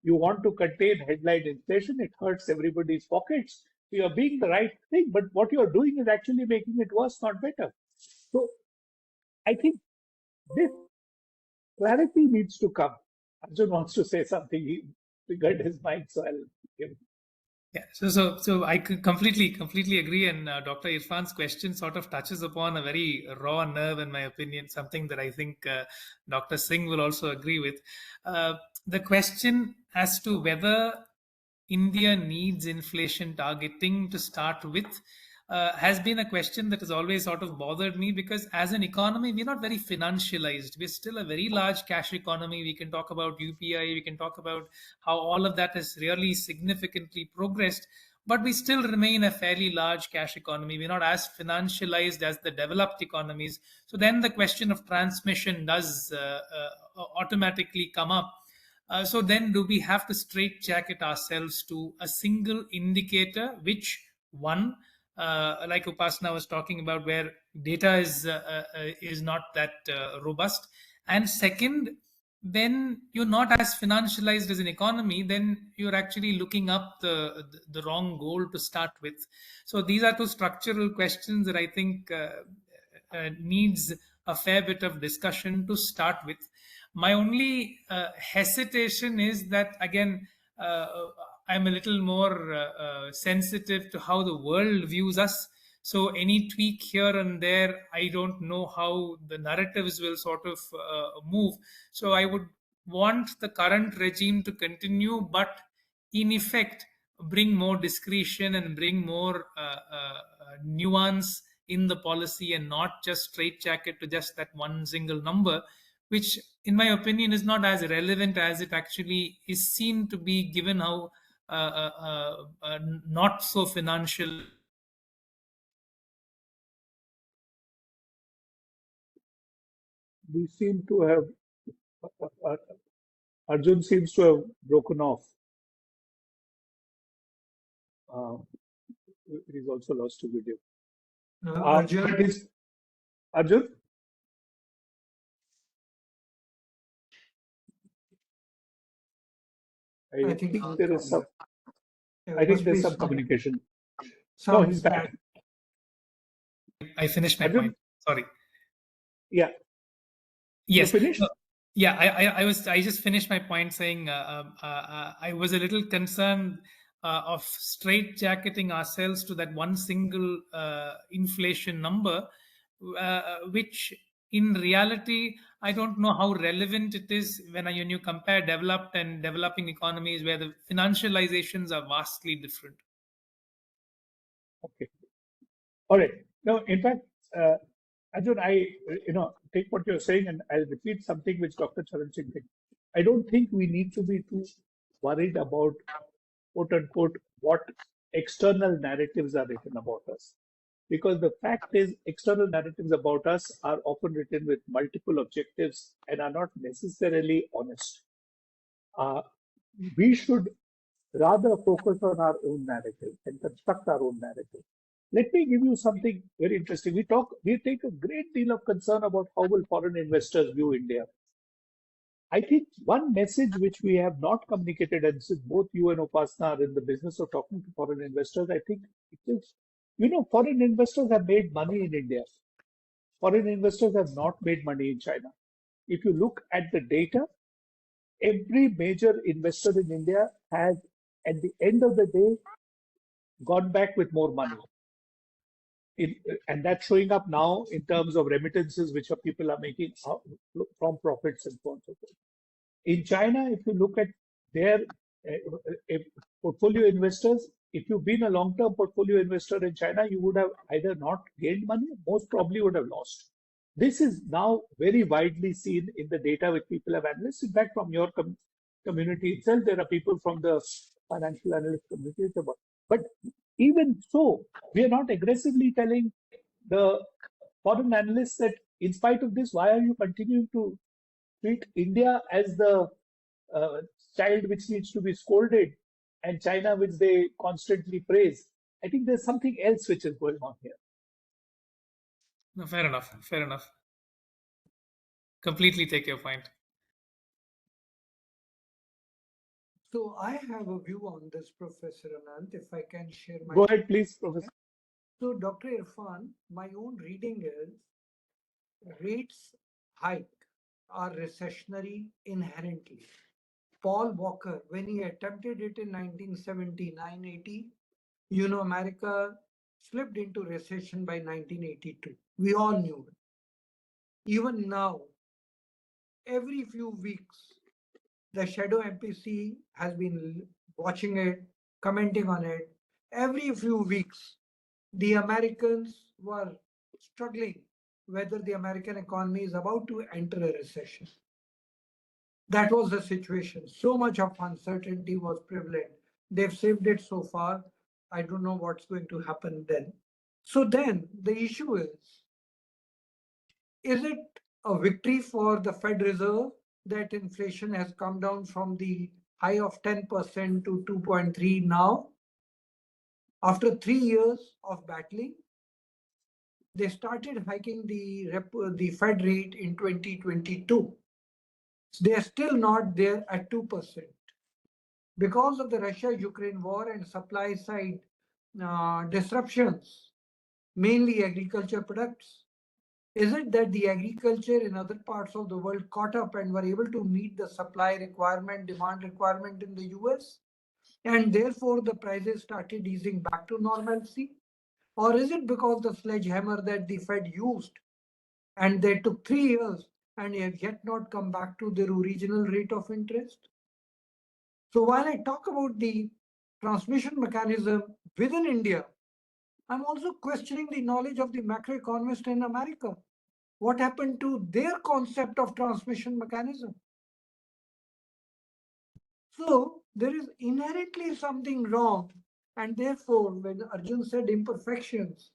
You want to contain headline inflation. It hurts everybody's pockets. So you're being the right thing, but what you're doing is actually making it worse, not better. So I think this clarity needs to come. Arjun wants to say something. He figured his mind, so I'll give him. Yeah, so I could completely agree, and Dr. Irfan's question sort of touches upon a very raw nerve, in my opinion, something that I think Dr. Singh will also agree with. The question as to whether India needs inflation targeting to start with has been a question that has always sort of bothered me, because as an economy, we're not very financialized. We're still a very large cash economy. We can talk about UPI, we can talk about how all of that has really significantly progressed, but we still remain a fairly large cash economy. We're not as financialized as the developed economies. So then the question of transmission does automatically come up. So then do we have to straitjacket ourselves to a single indicator, which one, like Upasna was talking about, where data is not that robust, and second, when you're not as financialized as an economy, then you're actually looking up the wrong goal to start with. So these are two structural questions that I think needs a fair bit of discussion to start with. My only hesitation is that, again, I'm a little more sensitive to how the world views us. So any tweak here and there, I don't know how the narratives will sort of move. So I would want the current regime to continue, but in effect, bring more discretion and bring more nuance in the policy, and not just straitjacket to just that one single number, which in my opinion is not as relevant as it actually is seen to be, given how not so financial. We seem to have, Arjun seems to have broken off. He's also lost a video. Arjun? I think think he's there gone. is some. Yeah, I think must there's be some some communication. No, he's bad. back. I finished my Arjun? point. Sorry. Yeah. You Yes. finished? No, yeah, I just finished my point saying I was a little concerned of straitjacketing ourselves to that one single inflation number, which in reality I don't know how relevant it is when you compare developed and developing economies where the financializations are vastly different. Okay. All right. No, in fact, uh, Arjun, I take what you're saying, and I'll repeat something which Dr. Charan Singh did. I don't think we need to be too worried about quote unquote what external narratives are written about us, because the fact is external narratives about us are often written with multiple objectives and are not necessarily honest. Uh, we should rather focus on our own narrative and construct our own narrative. Let me give you something very interesting. We take a great deal of concern about how will foreign investors view India. I think one message which we have not communicated, and since both you and Upasna are in the business of talking to foreign investors, I think it is, foreign investors have made money in India. Foreign investors have not made money in China. If you look at the data, every major investor in India has, at the end of the day, gone back with more money. And that's showing up now in terms of remittances, which people are making from profits and so on and so forth. In China, if you look at their portfolio investors, if you've been a long-term portfolio investor in China, you would have either not gained money, most probably would have lost. This is now very widely seen in the data which people have analyzed. In fact, from your community itself, there are people from the financial analyst community. But even so, we are not aggressively telling the foreign analysts that in spite of this, why are you continuing to treat India as the uh, child which needs to be scolded and China which they constantly praise? I think there's something else which is going on here. No, fair enough. Fair enough. Completely take your point. So I have a view on this, Professor Anant, if I can share my. Go ahead, please, Professor. So, Dr. Irfan, my own reading is rates hike are recessionary inherently. Paul Walker, when he attempted it in 1979-80, America slipped into recession by 1982. We all knew it. Even now, every few weeks, the shadow MPC has been watching it, commenting on it. Every few weeks, the Americans were struggling whether the American economy is about to enter a recession. That was the situation. So much of uncertainty was prevalent. They've saved it so far. I don't know what's going to happen then. So then the issue is it a victory for the Fed Reserve that inflation has come down from the high of 10% to 2.3 now? After 3 years of battling, they started hiking the Fed rate in 2022. They are still not there at 2%. Because of the Russia-Ukraine war and supply side disruptions, mainly agriculture products, is it that the agriculture in other parts of the world caught up and were able to meet the supply requirement, demand requirement in the US? And therefore the prices started easing back to normalcy? Or is it because the sledgehammer that the Fed used and they took 3 years and have yet not come back to their original rate of interest? So while I talk about the transmission mechanism within India, I'm also questioning the knowledge of the macroeconomist in America. What happened to their concept of transmission mechanism? So there is inherently something wrong. And therefore, when Arjun said imperfections,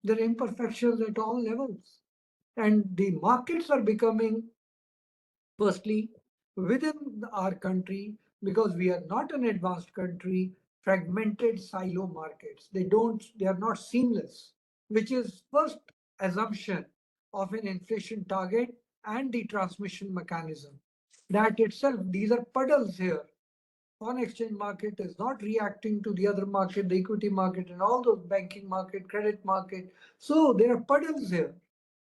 there are imperfections at all levels. And the markets are becoming, firstly, within our country, because we are not an advanced country, fragmented silo markets. They are not seamless, which is first assumption of an inflation target and the transmission mechanism. That itself, these are puddles here. foreign exchange market is not reacting to the other market, the equity market and all those banking market, credit market. So there are puddles here.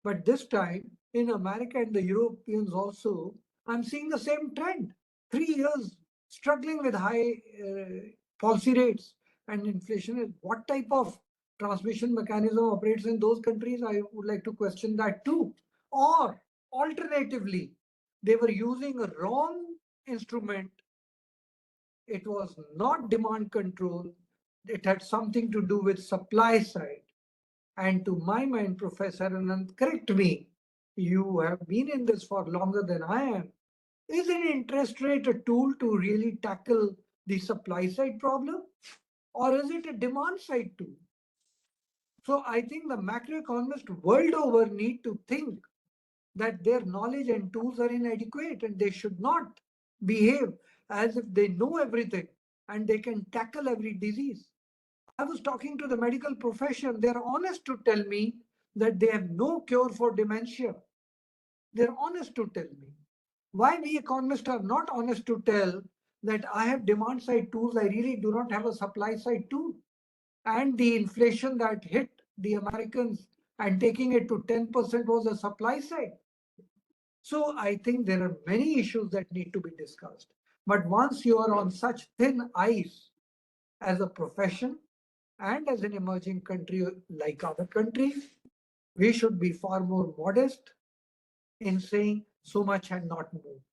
But this time in America and the Europeans also, I'm seeing the same trend. 3 years struggling with high policy rates and inflation. What type of transmission mechanism operates in those countries? I would like to question that too. Or alternatively, they were using a wrong instrument. It was not demand control. It had something to do with supply side. And to my mind, Professor Anant, correct me, you have been in this for longer than I am. Is an interest rate a tool to really tackle the supply side problem? Or is it a demand side tool? So I think the macroeconomists world over need to think that their knowledge and tools are inadequate and they should not behave as if they know everything and they can tackle every disease. I was talking to the medical profession. They're honest to tell me that they have no cure for dementia. They're honest to tell me. Why we economists are not honest to tell that I have demand side tools, I really do not have a supply side tool. And the inflation that hit the Americans and taking it to 10% was a supply side. So I think there are many issues that need to be discussed. But once you are on such thin ice as a profession and as an emerging country like other countries, we should be far more modest in saying so much had not moved.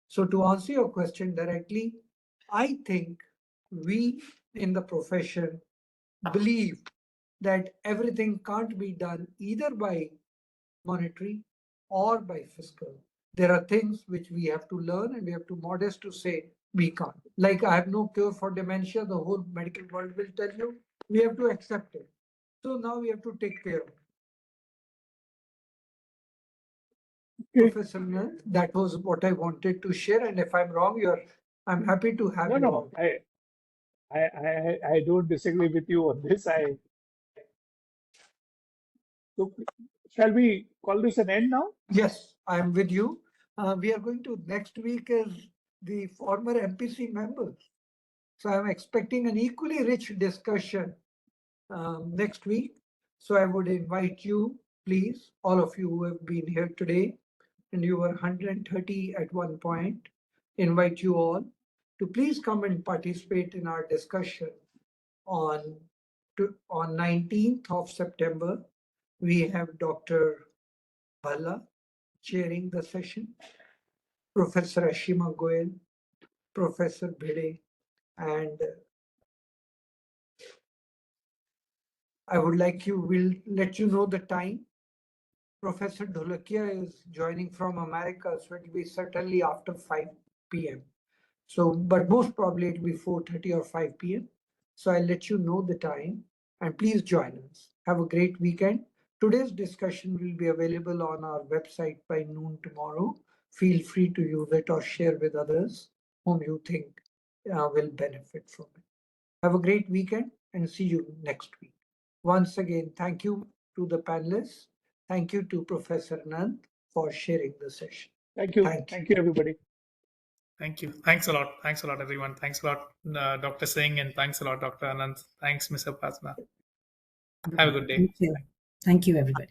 So to answer your question directly, I think we in the profession believe that everything can't be done either by monetary or by fiscal. There are things which we have to learn and we have to modest to say we can't. Like I have no cure for dementia, the whole medical world will tell you, we have to accept it. So now we have to take care of it. Okay. Professor Nand, that was what I wanted to share. And if I'm wrong, I'm happy to have you No, on. I don't disagree with you on this. So shall we call this an end now? Yes, I'm with you. We are going to next week is the former MPC members. So I'm expecting an equally rich discussion next week. So I would invite you, please, all of you who have been here today, and you were 130 at one point, invite you all to please come and participate in our discussion on 19th of September. We have Dr. Bhala chairing the session, Professor Ashima Goel, Professor Bhide, and I would like we'll let you know the time. Professor Dholakia is joining from America, so it will be certainly after 5 p.m. So, but most probably it will be 4:30 or 5 p.m. So I'll let you know the time and please join us. Have a great weekend. Today's discussion will be available on our website by noon tomorrow. Feel free to use it or share with others whom you think will benefit from it. Have a great weekend and see you next week. Once again, thank you to the panelists. Thank you to Professor Anant for sharing the session. Thank you. Thank you. Thank you, everybody. Thank you. Thanks a lot. Thanks a lot, everyone. Thanks a lot, Dr. Singh, and thanks a lot, Dr. Anant. Thanks, Ms. Upasna. Have a good day. Thank you. Thank you, everybody.